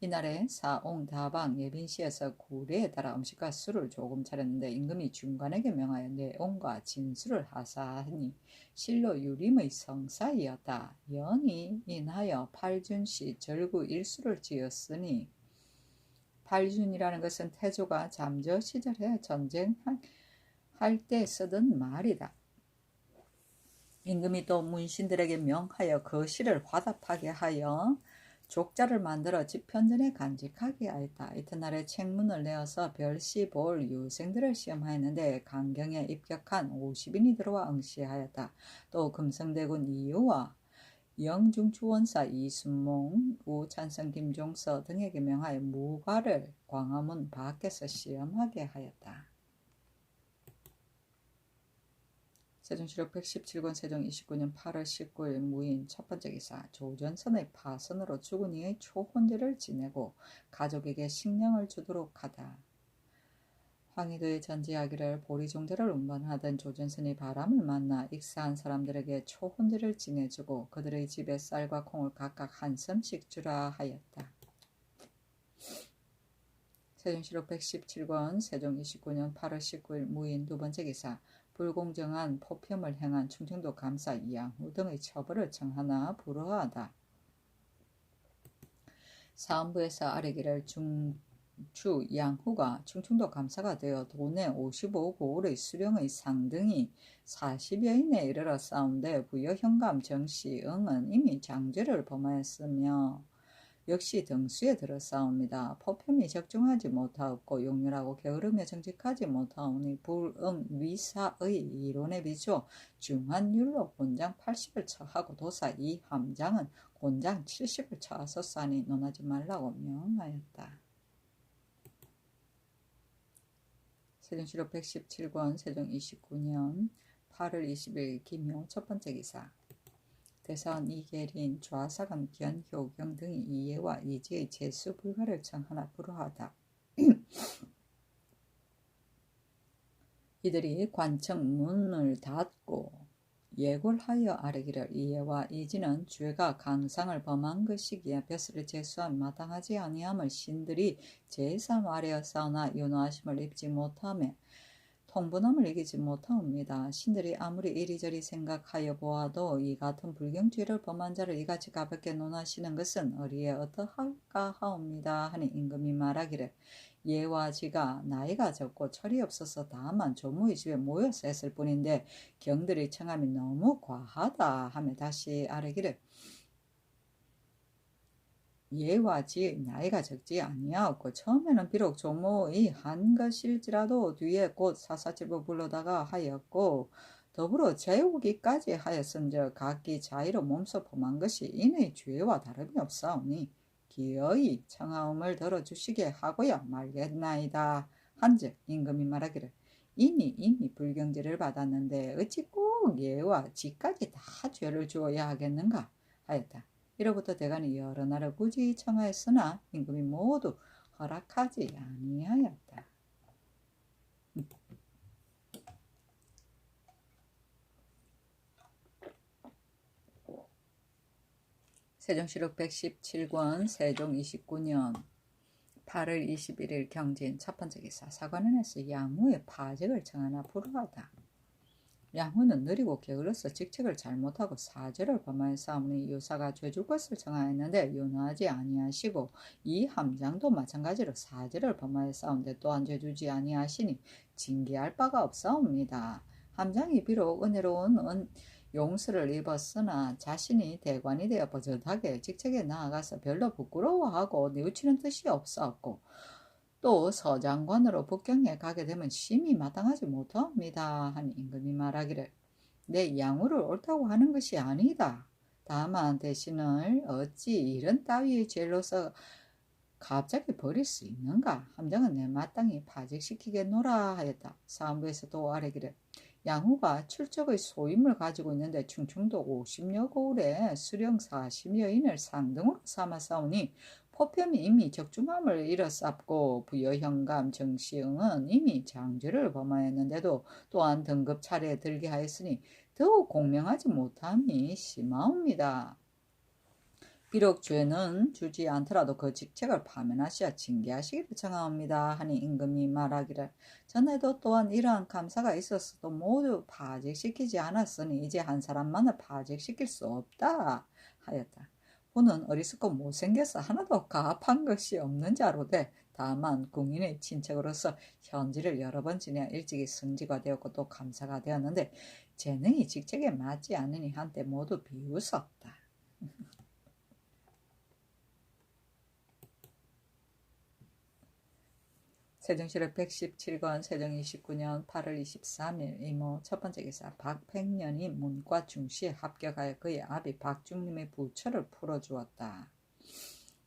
이날에 사옹다방 예빈시에서 구례에 따라 음식과 술을 조금 차렸는데 임금이 중관에게 명하여 내옹과 진술을 하사하니 실로 유림의 성사이었다. 영이 인하여 팔준시 절구 일수를 지었으니 팔준이라는 것은 태조가 잠저 시절에 전쟁할 때 쓰던 말이다. 임금이 또 문신들에게 명하여 그 시를 화답하게 하여 족자를 만들어 집현전에 간직하게 하였다. 이튿날에 책문을 내어서 별시 볼 유생들을 시험하였는데 강경에 입격한 50인이 들어와 응시하였다. 또 금성대군 이유와 영중추원사 이순몽, 우찬성 김종서 등에게 명하여 무과를 광화문 밖에서 시험하게 하였다. 세종시록 117권 세종 29년 8월 19일 무인 첫 번째 기사 조전선의 파선으로 죽은 이의 초혼제를 지내고 가족에게 식량을 주도록 하다. 황희도에 전지하기를 보리종대를 운반하던 조전선이 바람을 만나 익사한 사람들에게 초혼제를 지내주고 그들의 집에 쌀과 콩을 각각 한 섬씩 주라 하였다. 세종시록 117권 세종 29년 8월 19일 무인 두 번째 기사 불공정한 포평을 행한 충청도 감사 이양후 등의 처벌을 청하나 불허하다. 사헌부에서 아뢰기를 중추 양후가 충청도 감사가 되어 도내 55고을의 수령의 상등이 40여인에 이르러 싸운데 부여현감 정시응은 이미 장죄를 범하였으며 역시 등수에 들어싸웁니다. 포편이 적중하지 못하였고 용렬하고 게으르며 정직하지 못하오니 불응 위사의 이론에 비추어 중한율로 곤장 80을 처하고 도사 이 함장은 곤장 70을 처하소사니 논하지 말라고 명하였다. 세종시록 117권 세종 29년 8월 20일 김효 첫 번째 기사 대사원 이계린, 좌사감 견효경 등이 이해와 이지의 제수 불가를 청하나 불허하다. 이들이 관청 문을 닫고 예골하여 아뢰기를 이해와 이지는 죄가 강상을 범한 것이기에 벼슬을 제수한 마땅하지 아니함을 신들이 제삼 아뢰었사오나 윤호하심을 입지 못하며 통분함을 이기지 못하옵니다. 신들이 아무리 이리저리 생각하여 보아도 이 같은 불경죄를 범한 자를 이같이 가볍게 논하시는 것은 어리에 어떠할까 하옵니다. 하니 임금이 말하기를 예와 지가 나이가 적고 철이 없어서 다만 조무의 집에 모여서 했을 뿐인데 경들의 청함이 너무 과하다 하며 다시 아뢰기를 예와 지 나이가 적지 아니하였고 처음에는 비록 조모의 한 것일지라도 뒤에 곧 사사집을 불러다가 하였고 더불어 재우기까지 하였은즉 각기 자의로 몸소 범한 것이 인의 죄와 다름이 없사오니 기어이 청하음을 들어주시게 하고야 말겠나이다. 한즉 임금이 말하기를 이미 불경제를 받았는데 어찌 꼭 예와 지까지 다 죄를 주어야 하겠는가 하였다. 이로부터 대간이 여러 날을 굳이 청하였으나 임금이 모두 허락하지 아니하였다. 세종시록 117권 세종 29년 8월 21일 경진 첫 번째 기사 사관원에서 양후의 파직을 청하나 불허하다. 양후는 느리고 게을러서 직책을 잘못하고 사죄를 범하였사오니 유사가 죄줄 것을 청하였는데 윤호하지 아니하시고 이 함장도 마찬가지로 사죄를 범하였사온데 또한 죄주지 아니하시니 징계할 바가 없사옵니다. 함장이 비록 은혜로운 용서를 입었으나 자신이 대관이 되어 버젓하게 직책에 나아가서 별로 부끄러워하고 뉘우치는 뜻이 없사옵고 또 서장관으로 북경에 가게 되면 심히 마땅하지 못합니다. 하니 임금이 말하기를 내 양후를 옳다고 하는 것이 아니다. 다만 대신을 어찌 이런 따위의 죄로서 갑자기 버릴 수 있는가? 함정은 내 마땅히 파직시키겠노라 하였다. 사헌부에서 또 아래기를 양후가 출적의 소임을 가지고 있는데 충청도 50여 고을에 수령 40여인을 상등으로 삼았사오니 포편이 이미 적중함을 일어쌌고 부여현감 정시응은 이미 장죄를 범하였는데도 또한 등급 차례에 들게 하였으니 더욱 공명하지 못함이 심하옵니다. 비록 죄는 주지 않더라도 그 직책을 파면하시어 징계하시기를 청하옵니다. 하니 임금이 말하기를 전에도 또한 이러한 감사가 있었어도 모두 파직시키지 않았으니 이제 한 사람만을 파직시킬 수 없다 하였다. 후는 어리석고 못생겨서 하나도 가합한 것이 없는 자로되 다만 궁인의 친척으로서 현지를 여러 번 지내 일찍이 승지가 되었고 또 감사가 되었는데 재능이 직책에 맞지 않으니 한때 모두 비웃었다. 세종시력 117권 세종 29년 8월 23일 이모 첫 번째 기사 박팽년이 문과 중시에 합격하여 그의 아비 박중림의 부처를 풀어주었다.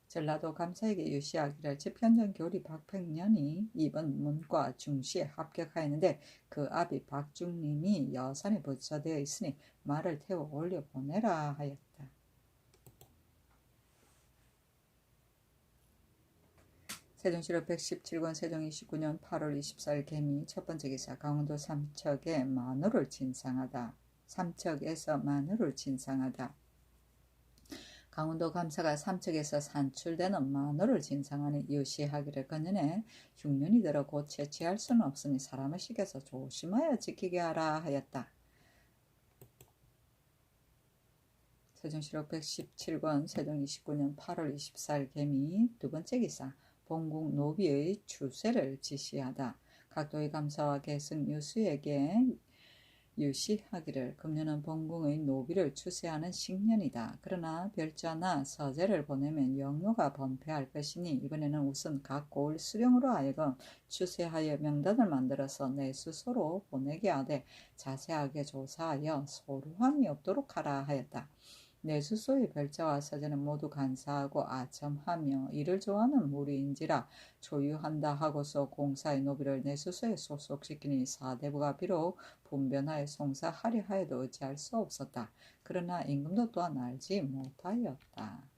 전라도 감사에게 유시하기를 집현전 교리 박팽년이 이번 문과 중시에 합격하였는데 그 아비 박중림이 여산에 부처되어 있으니 말을 태워 올려보내라 하였다. 세종시력 117권 세종 29년 8월 24일 개미 첫 번째 기사 강원도 삼척에 마누를 진상하다. 삼척에서 마누를 진상하다. 강원도 감사가 삼척에서 산출되는 마누를 진상하니 유시하기를 그년에 흉년이 들어 곧 채취할 수는 없으니 사람을 시켜서 조심하여 지키게 하라 하였다. 세종시력 117권 세종 29년 8월 24일 개미 두 번째 기사 본국 노비의 추세를 지시하다. 각도의 감사와 계승 유수에게 유시하기를 금년은 본궁의 노비를 추세하는 식년이다. 그러나 별자나 서재를 보내면 영로가 번패할 것이니 이번에는 우선 각 고을 수령으로 하여금 추세하여 명단을 만들어서 내수소로 보내게 하되 자세하게 조사하여 소루함이 없도록 하라 하였다. 내수소의 별자와 서재는 모두 간사하고 아첨하며 이를 좋아하는 무리인지라 조유한다 하고서 공사의 노비를 내수소에 소속시키니 사대부가 비록 분변하여 송사하려 하여도 어찌할 수 없었다. 그러나 임금도 또한 알지 못하였다.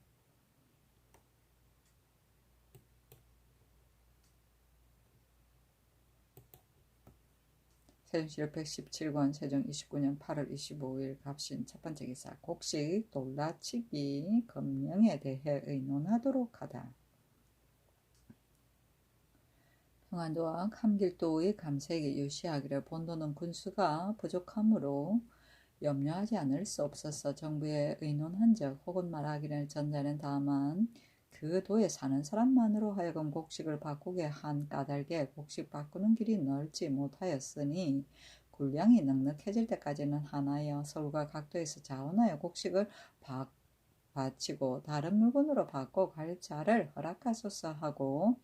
세종시력 117권 세종 29년 8월 25일 갑신 첫 번째 기사 곡식 돌라치기 검령에 대해 의논하도록 하다. 평안도와 함길도의 감사에게 유시하기를 본도는 군수가 부족하므로 염려하지 않을 수 없어서 정부에 의논한 적 혹은 말하기를 전자는 다만 그 도에 사는 사람만으로 하여금 곡식을 바꾸게 한 까닭에 곡식 바꾸는 길이 넓지 못하였으니 군량이 넉넉해질 때까지는 하나여 서울과 각도에서 자원하여 곡식을 바치고 다른 물건으로 바꿔 갈 자를 허락하소서 하고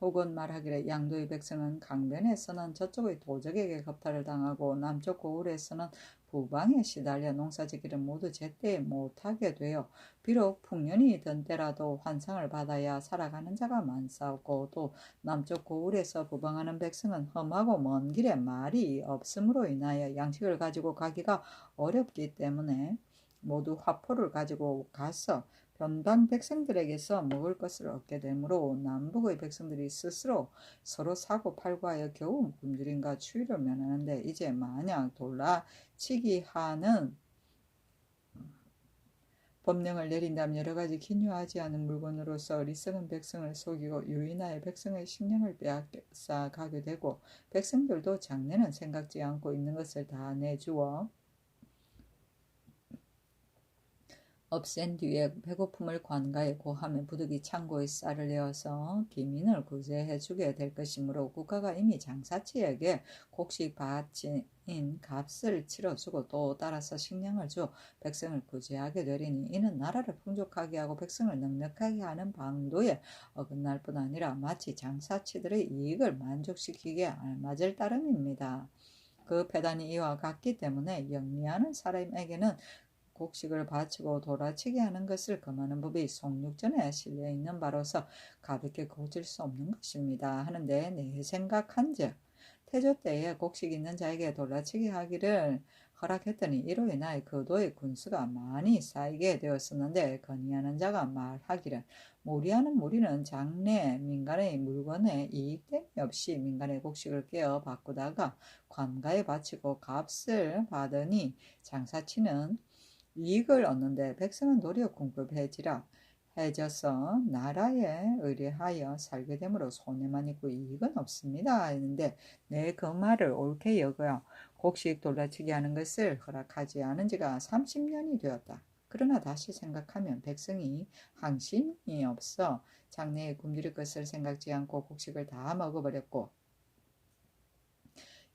혹은 말하기를 양도의 백성은 강변에서는 저쪽의 도적에게 겁탈을 당하고 남쪽 고을에서는 부방에 시달려 농사짓기를 모두 제때 못하게 되어 비록 풍년이던 때라도 환상을 받아야 살아가는 자가 많사오고 또 남쪽 고을에서 부방하는 백성은 험하고 먼 길에 말이 없음으로 인하여 양식을 가지고 가기가 어렵기 때문에 모두 화포를 가지고 가서 변방 백성들에게서 먹을 것을 얻게 되므로 남북의 백성들이 스스로 서로 사고 팔고 하여 겨우 굶주림과 추위를 면하는데 이제 만약 돌라치기 하는 법령을 내린다면 여러가지 기묘하지 않은 물건으로서 어리석은 백성을 속이고 유인하여 백성의 식량을 빼앗아 가게 되고 백성들도 장래는 생각지 않고 있는 것을 다 내주어 없앤 뒤에 배고픔을 관가에 고하면 부득이 창고에 쌀을 내어서 기민을 구제해주게 될 것이므로 국가가 이미 장사치에게 곡식 밭인 값을 치러주고 또 따라서 식량을 줘 백성을 구제하게 되리니 이는 나라를 풍족하게 하고 백성을 넉넉하게 하는 방도에 어긋날 뿐 아니라 마치 장사치들의 이익을 만족시키기에 알맞을 따름입니다. 그 배단이 이와 같기 때문에 영리하는 사람에게는 곡식을 바치고 돌아치게 하는 것을 금하는 법이 송육전에 실려 있는 바로서 가볍게 고칠 수 없는 것입니다. 하는데 내 생각한즉 태조 때에 곡식 있는 자에게 돌아치게 하기를 허락했더니 이로 인하여 그 도의 군수가 많이 쌓이게 되었었는데 건의하는 자가 말하기를 무리하는 무리는 장래 민간의 물건에 이익됨이 없이 민간의 곡식을 깨어 바꾸다가 관가에 바치고 값을 받으니 장사치는 이익을 얻는데 백성은 도리어 궁급해지라 해져서 나라에 의뢰하여 살게 되므로 손해만 있고 이익은 없습니다. 했는데 내 그 말을 옳게 여겨 곡식 돌려치기 하는 것을 허락하지 않은 지가 30년이 되었다. 그러나 다시 생각하면 백성이 항심이 없어 장래에 굶주릴 것을 생각지 않고 곡식을 다 먹어버렸고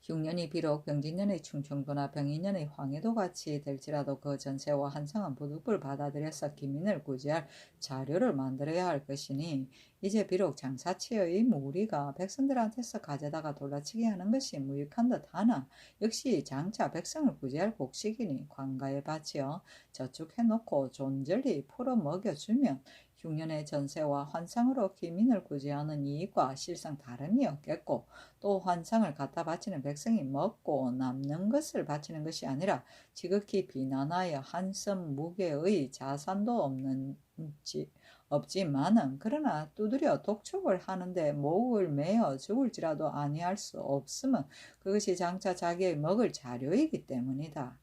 흉년이 비록 병진년의 충청도나 병인년의 황해도 같이 될지라도 그 전세와 한상은 부득불 받아들여서 기민을 구제할 자료를 만들어야 할 것이니 이제 비록 장사치의 무리가 백성들한테서 가져다가 돌라치게 하는 것이 무익한 듯 하나 역시 장차 백성을 구제할 곡식이니 관가에 바치어 저축해놓고 존절히 풀어 먹여주면 흉년의 전세와 환상으로 기민을 구제하는 이익과 실상 다름이 없겠고 또 환상을 갖다 바치는 백성이 먹고 남는 것을 바치는 것이 아니라 지극히 비난하여 한섬 무게의 자산도 없지만은 그러나 두드려 독촉을 하는데 목을 매어 죽을지라도 아니할 수 없음은 그것이 장차 자기의 먹을 자료이기 때문이다.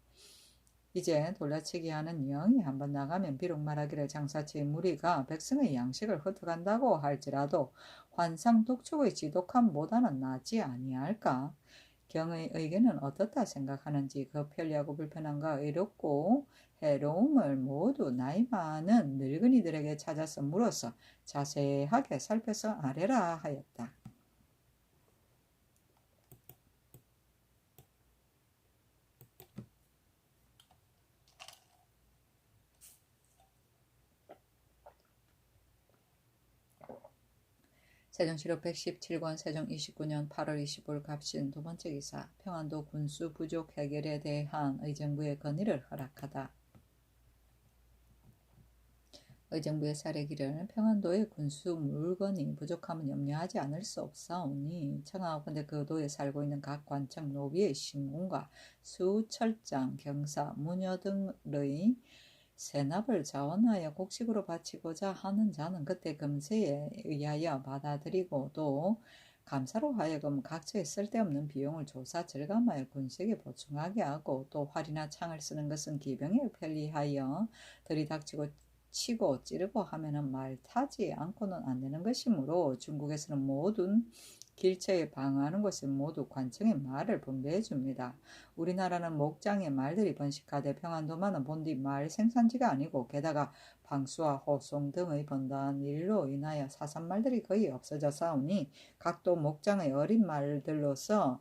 이제 돌려치기 하는 영이 한번 나가면 비록 말하기를 장사치의 무리가 백성의 양식을 흩어간다고 할지라도 환상 독촉의 지독함보다는 낫지 아니할까? 경의 의견은 어떻다 생각하는지 그 편리하고 불편함과 의롭고 해로움을 모두 나이 많은 늙은이들에게 찾아서 물어서 자세하게 살펴서 아뢰라 하였다. 세종실록 117권 세종 29년 8월 25일 갑신 두 번째 기사 평안도 군수 부족 해결에 대한 의정부의 건의를 허락하다. 의정부의 사례기를 평안도의 군수 물건이 부족하면 염려하지 않을 수 없사오니 청하건대 그 도에 살고 있는 각 관청 노비의 신공과 수철장, 경사, 무녀 등의 세납을 자원하여 곡식으로 바치고자 하는 자는 그때 금세에 의하여 받아들이고 또 감사로 하여금 각처에 쓸데없는 비용을 조사 절감하여 군색에 보충하게 하고 또 활이나 창을 쓰는 것은 기병에 편리하여 들이닥치고 치고 찌르고 하면은 말 타지 않고는 안 되는 것이므로 중국에서는 모든 길처에 방어하는 곳에 모두 관청의 말을 분배해 줍니다. 우리나라는 목장에 말들이 번식하되 평안도만은 본디 말 생산지가 아니고 게다가 방수와 호송 등의 번다한 일로 인하여 사산말들이 거의 없어져 싸우니 각도 목장의 어린 말들로서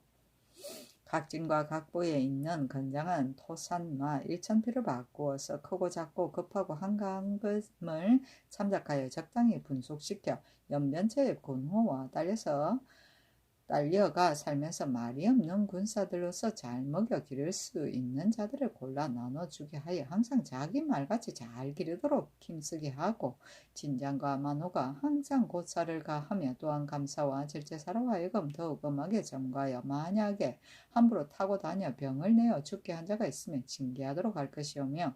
각진과 각부에 있는 건장한 토산마 1000피를 바꾸어서 크고 작고 급하고 한가함을 참작하여 적당히 분속시켜 연변체의 군호와 딸려가 살면서 말이 없는 군사들로서 잘 먹여 기를 수 있는 자들을 골라 나눠주게 하여 항상 자기 말같이 잘 기르도록 힘쓰게 하고 진장과 만호가 항상 곧살을 가하며 또한 감사와 절제사로 하여금 더욱 엄하게 점거하여 만약에 함부로 타고 다녀 병을 내어 죽게 한 자가 있으면 징계하도록 할 것이오며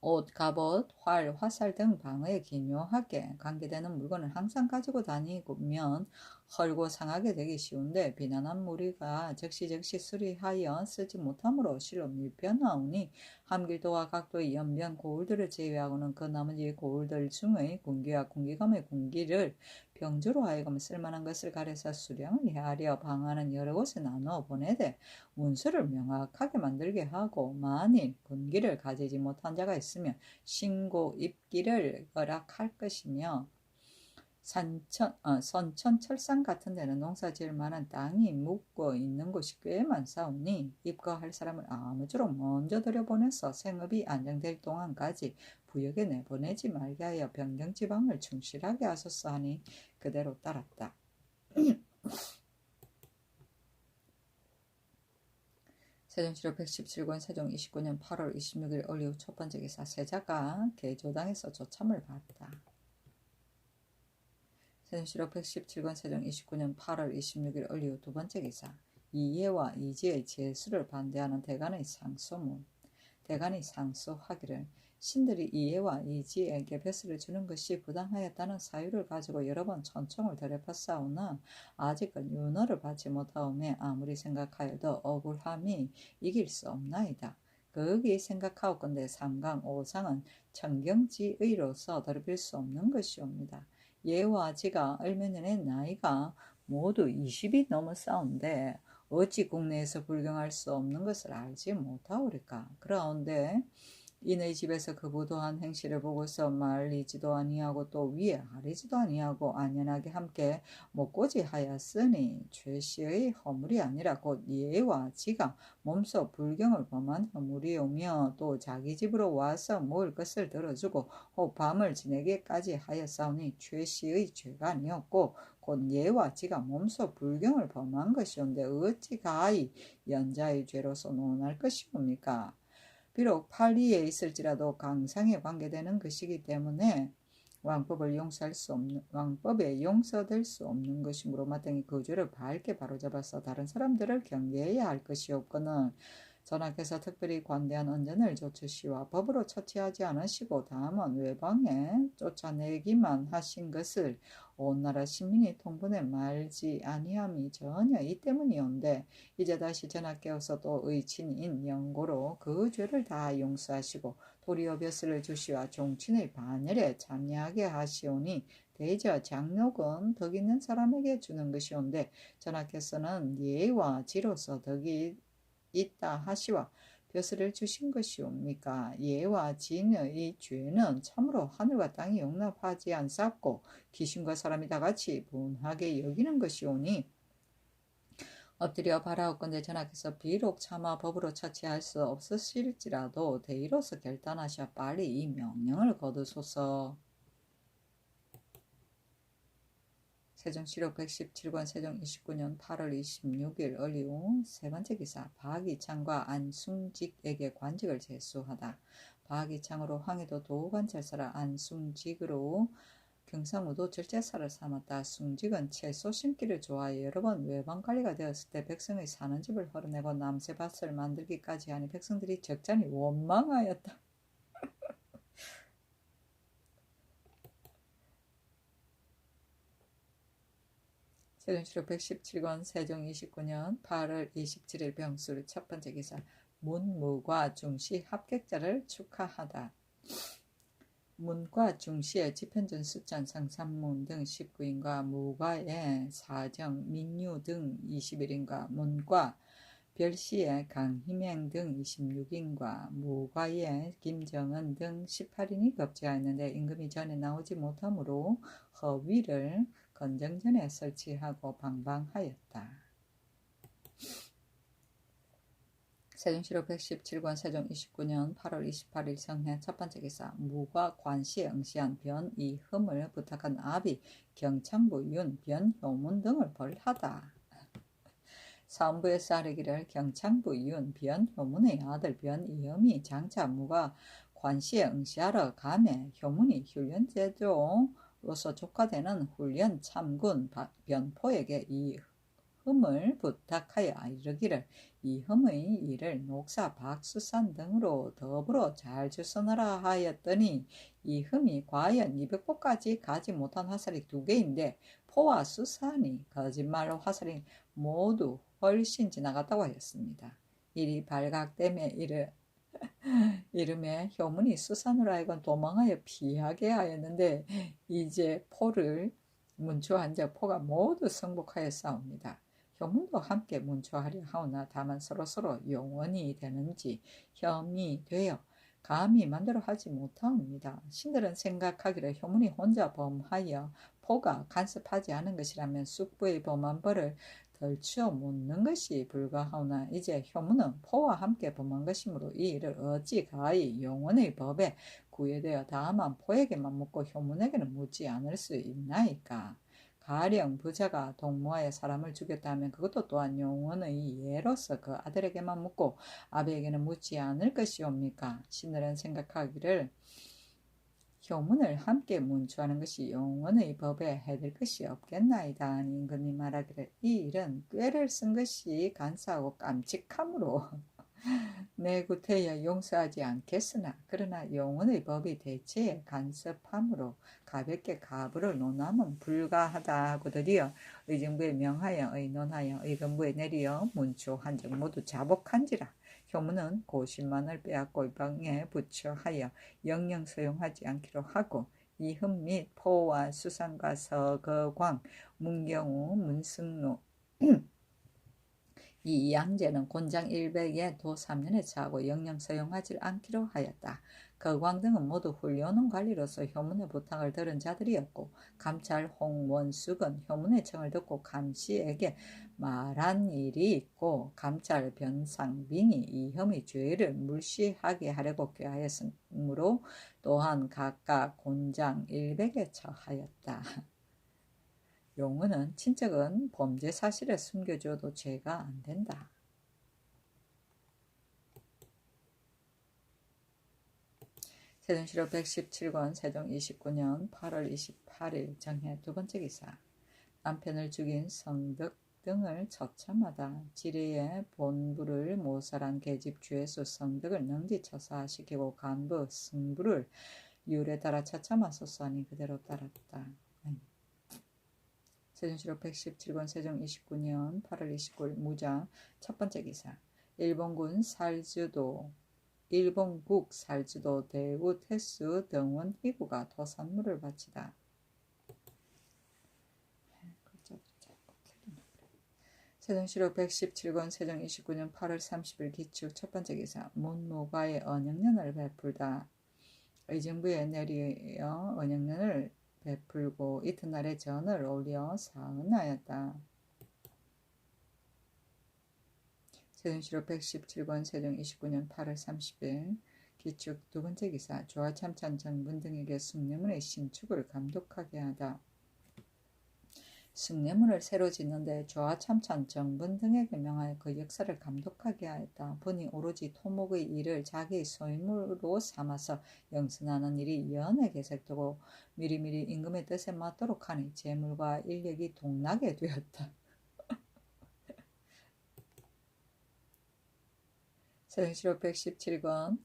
옷, 갑옷, 활, 화살 등 방어에 기묘하게 관계되는 물건을 항상 가지고 다니면 헐고 상하게 되기 쉬운데 비난한 무리가 적시적시 수리하여 쓰지 못함으로 실로 밀변하오니 함길도와 각도의 연변 고울들을 제외하고는 그 나머지 고울들 중의 군기와 군기감의 군기를 병주로 하여금 쓸만한 것을 가려서 수령을 헤아려 방하는 여러 곳에 나누어 보내되 문서를 명확하게 만들게 하고, 만일 군기를 가지지 못한 자가 있으면 신고 입기를 허락할 것이며, 선천, 철산 같은 데는 농사 지을 만한 땅이 묻고 있는 곳이 꽤 많사오니 입거할 사람을 아무쪼록 먼저 들여보내서 생업이 안정될 동안까지 부역에 내보내지 말게 하여 변경지방을 충실하게 하소서 하니 그대로 따랐다. 세종시로 117권 세종 29년 8월 26일 을이후 첫 번째 기사. 세자가 개조당에서 조참을 받았다. 세종시로 117권 세종 29년 8월 26일 을이후 두 번째 기사. 이예와 이지의 제수를 반대하는 대간의 상소문. 대간이 상소하기를 신들이 이예와 이지에게 벼슬을 주는 것이 부당하였다는 사유를 가지고 여러 번 천청을 되갚았사오나 아직은 윤허를 받지 못하오매 아무리 생각하여도 억울함이 이길 수 없나이다. 거기 생각하옵건대 3강 5상은 청경지의로서 더럽힐 수 없는 것이옵니다. 예와 지가 얼마년의 나이가 모두 20이 넘었사온데 어찌 국내에서 불경할 수 없는 것을 알지 못하오리까. 그러온데 인의 집에서 그 부도한 행실을 보고서 말리지도 아니하고 또 위에 아리지도 아니하고 안연하게 함께 먹고지 하였으니 최씨의 허물이 아니라 곧 예와 지가 몸소 불경을 범한 허물이오며 또 자기 집으로 와서 먹을 것을 들어주고 혹 밤을 지내기까지 하였사오니 최씨의 죄가 아니었고 곧 예와 지가 몸소 불경을 범한 것이온데 어찌 가히 연자의 죄로서 논할 것이옵니까? 비록 판리에 있을지라도 강상에 관계되는 것이기 때문에 왕법에 용서될 수 없는 것이므로 마땅히 그 죄를 밝게 바로잡아서 다른 사람들을 경계해야 할 것이었거늘 전하께서 특별히 관대한 언전을 조처시와 법으로 처치하지 않으시고 다만 외방에 쫓아내기만 하신 것을 온 나라 시민이 통분에 말지 아니함이 전혀 이 때문이온데 이제 다시 전하께서 또 의친인 영고로 그 죄를 다 용서하시고 도리어 벼슬을 주시와 종친의 반열에 참여하게 하시오니 대저 장록은 덕 있는 사람에게 주는 것이온데 전하께서는 예와 지로서 덕이 있다 하시와 벼슬을 주신 것이옵니까? 예와 진의 죄는 참으로 하늘과 땅이 용납하지 않사옵고 귀신과 사람이 다같이 분하게 여기는 것이오니 엎드려 바라옵건대 전하께서 비록 차마 법으로 처치할 수 없으실지라도 대의로서 결단하셔 빨리 이 명령을 거두소서. 세종시록 117권 세종 29년 8월 26일 을이후 세 번째 기사. 박이창과 안숭직에게 관직을 제수하다. 박이창으로 황해도 도관찰사라 안숭직으로 경상우도 절제사를 삼았다. 숭직은 채소 심기를 좋아해 여러 번 외방관리가 되었을 때 백성의 사는 집을 헐어내고 남새밭을 만들기까지 하니 백성들이 적잖이 원망하였다. 세종시록 117권 세종 29년 8월 27일 병술 첫 번째 기사. 문무과 중시 합격자를 축하하다. 문과 중시의 지편전 수찬 상산문 등 19인과 무과의 사정 민유 등 21인과 문과 별시의 강희맹 등 26인과 무과의 김정은 등 18인이 급제하였는데 임금이 전에 나오지 못하므로 허위를 건정전에 설치하고 방방하였다. 세종시록 117권 세종 29년 8월 28일 성해 첫 번째 기사. 무과 관시에 응시한 변이흠을 부탁한 아비 경창부 윤 변효문 등을 벌하다. 사원부에서 아뢰기를 경창부 윤 변효문의 아들 변이흠이 장차 무과 관시에 응시하러 가매 효문이 훈련제도로서 족화되는 훈련 참군 변포에게 이 흠을 부탁하여 이르기를 이 흠의 일을 녹사 박수산 등으로 더불어 잘 주선하라 하였더니 이 흠이 과연 200포까지 가지 못한 화살이 2개인데 포와 수산이 거짓말로 화살이 모두 훨씬 지나갔다고 하였습니다. 일이 발각됨에 이름에 효문이 수산으로 하여금 도망하여 피하게 하였는데 이제 포를 문초한 자 포가 모두 승복하였사옵니다. 효문도 함께 문초하려 하오나 다만 서로서로 용원이 되는지 혐이 되어 감히 만대로 하지 못하옵니다. 신들은 생각하기를 효문이 혼자 범하여 포가 간섭하지 않은 것이라면 쑥부의 범한 벌을 덜추어 묻는 것이 불가하오나 이제 효문은 포와 함께 범한 것이므로 이 일을 어찌 가히 용원의 법에 구애되어 다만 포에게만 묻고 효문에게는 묻지 않을 수 있나이까. 가령 부자가 동무하여 사람을 죽였다 하면 그것도 또한 용원의 예로서 그 아들에게만 묻고 아비에게는 묻지 않을 것이옵니까? 신들은 생각하기를 효문을 함께 문초하는 것이 용원의 법에 해될 것이 없겠나이다 하니 임금이 말하기를 이 일은 꾀를 쓴 것이 간사하고 깜찍함으로 내 구태여 용서하지 않겠으나 그러나 용원의 법이 대체에 간섭함으로 가볍게 가부를 논함은 불가하다 하고 드디어 의정부에 명하여 의논하여 의금부에 내리어 문초 한적 모두 자복한지라. 효문은 고신만을 빼앗고 이방에 부처하여 영영 소용하지 않기로 하고 이흠 및 포와 수상과 서거광 문경우 문승로 이 양제는 곤장 100에 도 3년에 처하고 영영 서용하지 않기로 하였다. 거광 등은 모두 훌륭한 관리로서 효문의 부탁을 들은 자들이었고 감찰 홍원숙은 효문의 청을 듣고 감시에게 말한 일이 있고 감찰 변상빈이 이혐의 죄를 물시하게 하려고 꾀하였으므로 또한 각각 곤장 100에 처하였다. 용어는 친척은 범죄 사실을 숨겨줘도 죄가 안 된다. 세종시록 117권 세종 29년 8월 28일 정해 두 번째 기사. 남편을 죽인 성덕 등을 처참하다. 지뢰의 본부를 모살한 계집 주에수 성덕을 능지 처사시키고 간부 승부를 율에 따라 처참하소서 하니 그대로 따랐다. 세종시록 117권 세종 29년 8월 29일 무자 첫 번째 기사. 일본국 살주도 대우 태수 등원 희구가 도산물을 바치다. 세종시록 117권 세종 29년 8월 30일 기축 첫 번째 기사. 문무과의 언영년을 베풀다. 의정부에 내리어 언영년을 베풀고 이튿날에 전을 올려 사은하였다. 세종시록 117권 세종 29년 8월 30일 기축 두 번째 기사. 조화참찬 정분 등에게 숭례문의 신축을 감독하게 하다. 숭례문을 새로 짓는데 조화참찬 정분 등에게 명하여 그 역사를 감독하게 하였다. 분이 오로지 토목의 일을 자기의 소임으로 삼아서 영선하는 일이 연에 계속되고 미리미리 임금의 뜻에 맞도록 하니 재물과 인력이 동나게 되었다. 세종시록 117권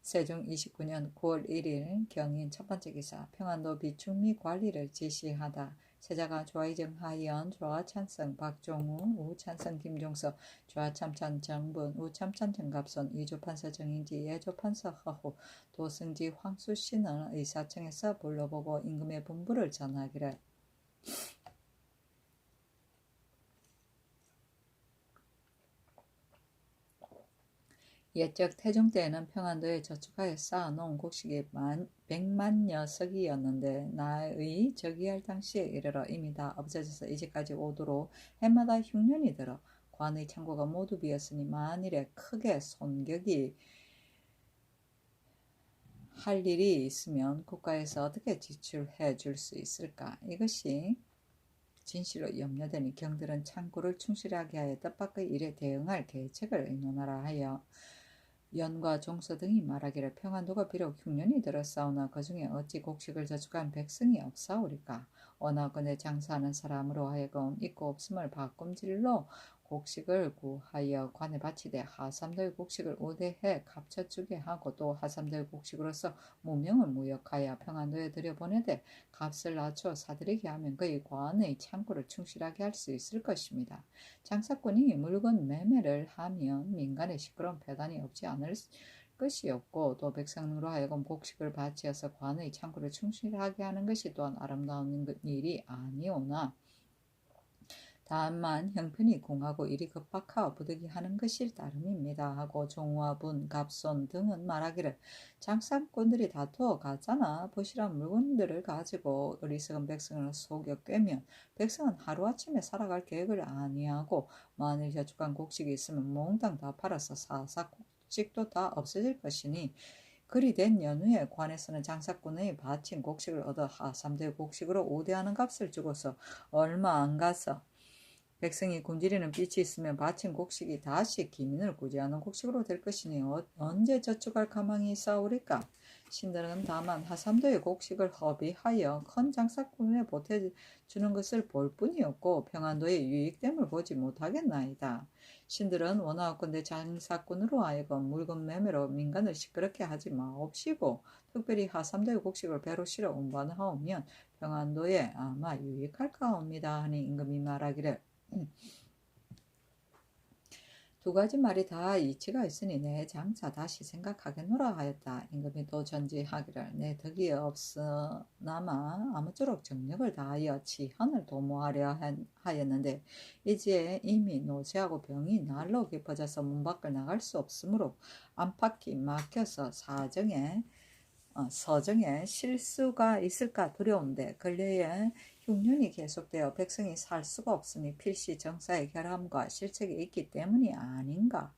세종 29년 9월 1일 경인 첫 번째 기사. 평안도 비축 및 관리를 지시하다. 세자가 조화이정하연 조화찬성 박종우 우찬성 김종서 조화참찬 정분 우참찬 정갑손 이조판서 정인지 예조판서 허후 도승지 황수씨는 의사청에서 불러보고 임금의 분부를 전하기를 옛적 태종 때에는 평안도에 저축하여 쌓아놓은 곡식이 100만여 석이었는데 나의 즉위할 당시에 이르러 이미 다 없어져서 이제까지 오도록 해마다 흉년이 들어 관의 창고가 모두 비었으니 만일에 크게 손격이 할 일이 있으면 국가에서 어떻게 지출해 줄 수 있을까? 이것이 진실로 염려되니 경들은 창고를 충실하게 하여 뜻밖의 일에 대응할 계책을 의논하라 하여 연과 종서 등이 말하기를 평안도가 비록 흉년이 들었사오나 그 중에 어찌 곡식을 저축한 백성이 없사오리까. 어나건대 장사하는 사람으로 하여금 있고 없음을 바꿈질로 곡식을 구하여 관에 바치되 하삼도의 곡식을 우대해 값쳐주게 하고 또 하삼도의 곡식으로서 무명을 무역하여 평안도에 들여보내되 값을 낮춰 사들이게 하면 그의 관의 창고를 충실하게 할 수 있을 것입니다. 장사꾼이 물건 매매를 하면 민간에 시끄러운 배단이 없지 않을 것이 없고 또 백성으로 하여금 곡식을 바치어서 관의 창고를 충실하게 하는 것이 또한 아름다운 일이 아니오나 다만 형편이 궁하고 일이 급박하여 부득이하는 것일 따름입니다. 하고 종화분, 갑손 등은 말하기를 장사꾼들이 다투어 가잖아. 부실한 물건들을 가지고 어리석은 백성을 속여 꿰면 백성은 하루아침에 살아갈 계획을 아니하고 만일 저축한 곡식이 있으면 몽땅 다 팔아서 사사 곡식도 다 없어질 것이니 그리 된 연후에 관에서는 장사꾼의 바친 곡식을 얻어 하삼대 곡식으로 우대하는 값을 주고서 얼마 안 가서 백성이 굶주리는 빛이 있으면 바친 곡식이 다시 기민을 구제하는 곡식으로 될 것이니 언제 저축할 가망이 있사오리까? 신들은 다만 하삼도의 곡식을 허비하여 큰 장사꾼에 보태주는 것을 볼 뿐이었고 평안도의 유익됨을 보지 못하겠나이다. 신들은 원하옵건대 장사꾼으로 하여금 물건 매매로 민간을 시끄럽게 하지 마옵시고 특별히 하삼도의 곡식을 배로 실어 운반하오면 평안도에 아마 유익할까옵니다 하니 임금이 말하기를 두 가지 말이 다 이치가 있으니 내 장차 다시 생각하겠노라 하였다. 임금이 또 전지하기를 내 덕이 없으나마 아무쪼록 정력을 다하여 지현을 도모하려 하였는데 이제 이미 노쇠하고 병이 날로 깊어져서 문 밖을 나갈 수 없으므로 안팎이 막혀서 서정에 실수가 있을까 두려운데 근래에 흉년이 계속되어 백성이 살 수가 없으니 필시 정사의 결함과 실책이 있기 때문이 아닌가.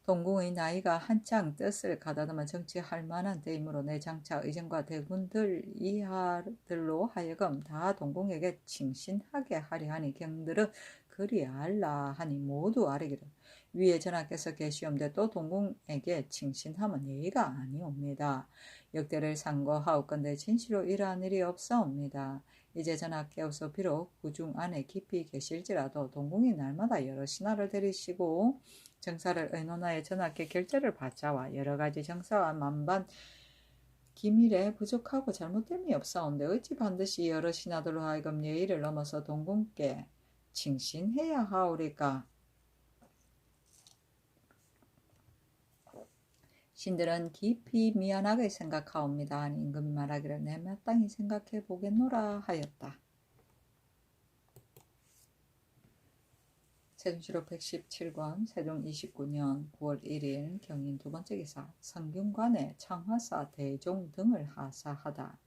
동궁의 나이가 한창 뜻을 가다듬어 정치할 만한 때이므로 내 장차 의정과 대군들 이하들로 하여금 다 동궁에게 칭신하게 하려 하니 경들은 그리 알라 하니 모두 아뢰기를 위에 전하께서 계시옵되 또 동궁에게 칭신하면 예의가 아니옵니다. 역대를 상고하옵건대 진실로 이러한 일이 없사옵니다. 이제 전하께서 비록 구중 안에 깊이 계실지라도 동궁이 날마다 여러 신하를 데리시고 정사를 의논하여 전하께 결제를 받자와 여러가지 정사와 만반 기밀에 부족하고 잘못됨이 없사온데 어찌 반드시 여러 신하들로 하여금 예의를 넘어서 동궁께 칭신해야 하오리까. 신들은 깊이 미안하게 생각하옵니다. 하니 임금이 말하기를 내 마땅히 생각해 보겠노라 하였다. 세종시록 117권 세종 29년 9월 1일 경인 두 번째 기사 성균관에 청화사 대종 등을 하사하다.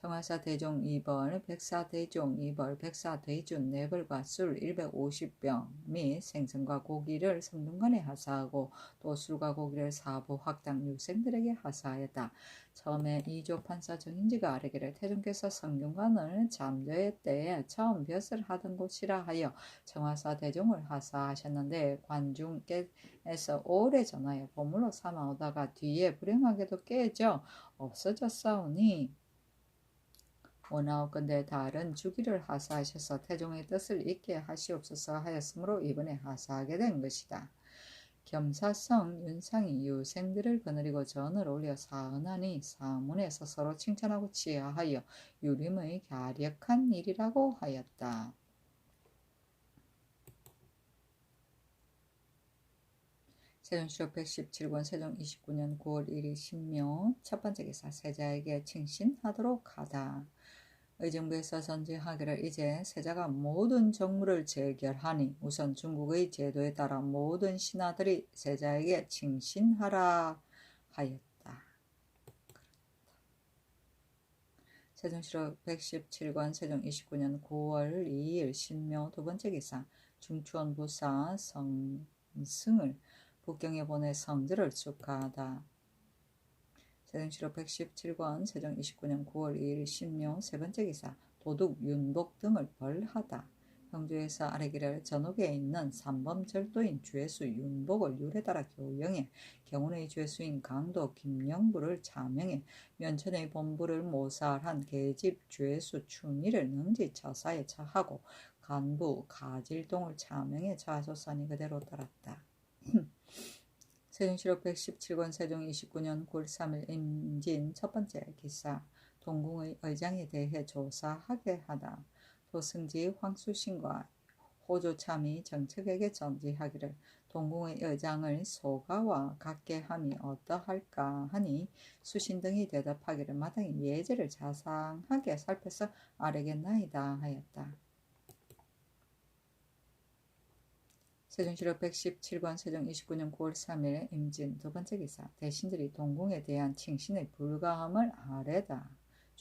청화사 대종 2벌, 백사 대종 2벌, 백사 대준 4벌과 술 150병 및 생선과 고기를 성균관에 하사하고 또 술과 고기를 사부 학당 육생들에게 하사하였다. 처음에 이조 판사 정인지가 아뢰기를 태종께서 성균관을 잠저의 때에 처음 벼슬 하던 곳이라 하여 청화사 대종을 하사하셨는데 관중께서 오래 전하여 보물로 삼아오다가 뒤에 불행하게도 깨져 없어졌사오니 원하옵건대 다른 주기를 하사하셔서 태종의 뜻을 잊게 하시옵소서 하였으므로 이번에 하사하게 된 것이다. 겸사성 윤상이 유생들을 거느리고 전을 올려 사은하니 사문에서 서로 칭찬하고 치하하여 유림의 갸력한 일이라고 하였다. 세종시록 117권 세종 29년 9월 1일 신묘 첫 번째 기사 세자에게 칭신하도록 하다. 의정부에서 전지하기를 이제 세자가 모든 정무를 재결하니 우선 중국의 제도에 따라 모든 신하들이 세자에게 칭신하라 하였다. 세종시록 117권 세종 29년 9월 2일 신묘 두 번째 기사 중추원 부사 성승을 북경에 보내 성들을 축하하다. 세종시록 117권 세종 29년 9월 2일 신묘 세 번째 기사 도둑 윤복 등을 벌하다. 형주에서 아뢰기를 전옥에 있는 삼범절도인 죄수 윤복을 율에 따라 교영해 경운의 죄수인 강도 김영부를 자명해 면천의 본부를 모살한 계집 죄수 춘희를 능지 처사에 처하고 간부 가질동을 자명해 처하소서니 그대로 따랐다. 세종시록 117권 세종 29년 9월 3일 임진 첫 번째 기사 동궁의 의장에 대해 조사하게 하다. 도승지 황수신과 호조참이 정책에게 전지하기를 동궁의 여장을 소가와 같게 함이 어떠할까 하니 수신 등이 대답하기를 마땅히 예제를 자상하게 살펴서 아뢰겠나이다 하였다. 세종실록 117권 세종 29년 9월 3일 임진 두 번째 기사. 대신들이 동궁에 대한 칭신의 불가함을 아뢰다.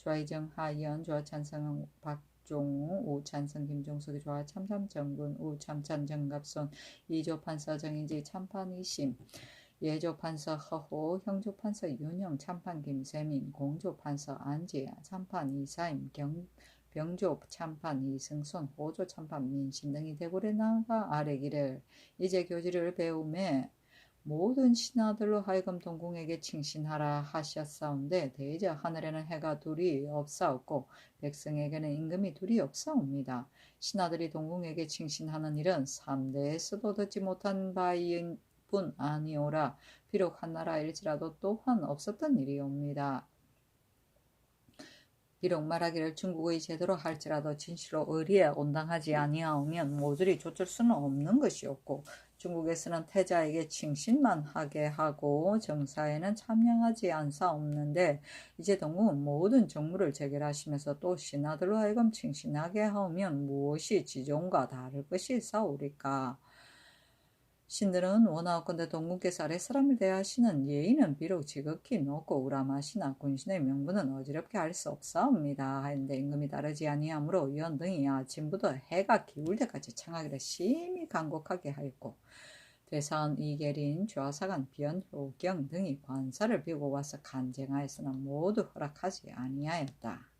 좌의정 하연 좌찬성 박종우 우찬성 김종석이 좌참삼 정군 우참찬 정갑손 이조판서 정인지 참판 이심 예조판서 허호 형조판서 윤영 참판 김세민 공조판서 안지야 참판 이사임 병조 참판 이승손 호조 참판 민신 등이 대궐에 나가 아뢰기를 이제 교지를 배우매 모든 신하들로 하여금 동궁에게 칭신하라 하셨사온데 대저 하늘에는 해가 둘이 없사옵고 백성에게는 임금이 둘이 없사옵니다. 신하들이 동궁에게 칭신하는 일은 3대에서도 듣지 못한 바인 뿐 아니오라. 비록 한나라일지라도 또한 없었던 일이옵니다. 비록 말하기를 중국의 제도로 할지라도 진실로 의리에 온당하지 아니하오면 모조리 좇을 수는 없는 것이었고 중국에서는 태자에게 칭신만 하게 하고 정사에는 참여하지 않사옵는데 이제 동궁은 모든 정무를 재결하시면서 또 신하들로 하여금 칭신하게 하오면 무엇이 지존과 다를 것이 있사오리까. 신들은 원하옵건대 동궁께서 아랫사람을 대하시는 예의는 비록 지극히 높고 우람하시나 군신의 명분은 어지럽게 할 수 없사옵니다 하였는데 임금이 따르지 아니하므로 위원 등이 아침부터 해가 기울 때까지 청하기를 심히 간곡하게 하였고 대사원 이계린 좌사관 변효경 등이 관사를 비우고 와서 간쟁하였으나 모두 허락하지 아니하였다.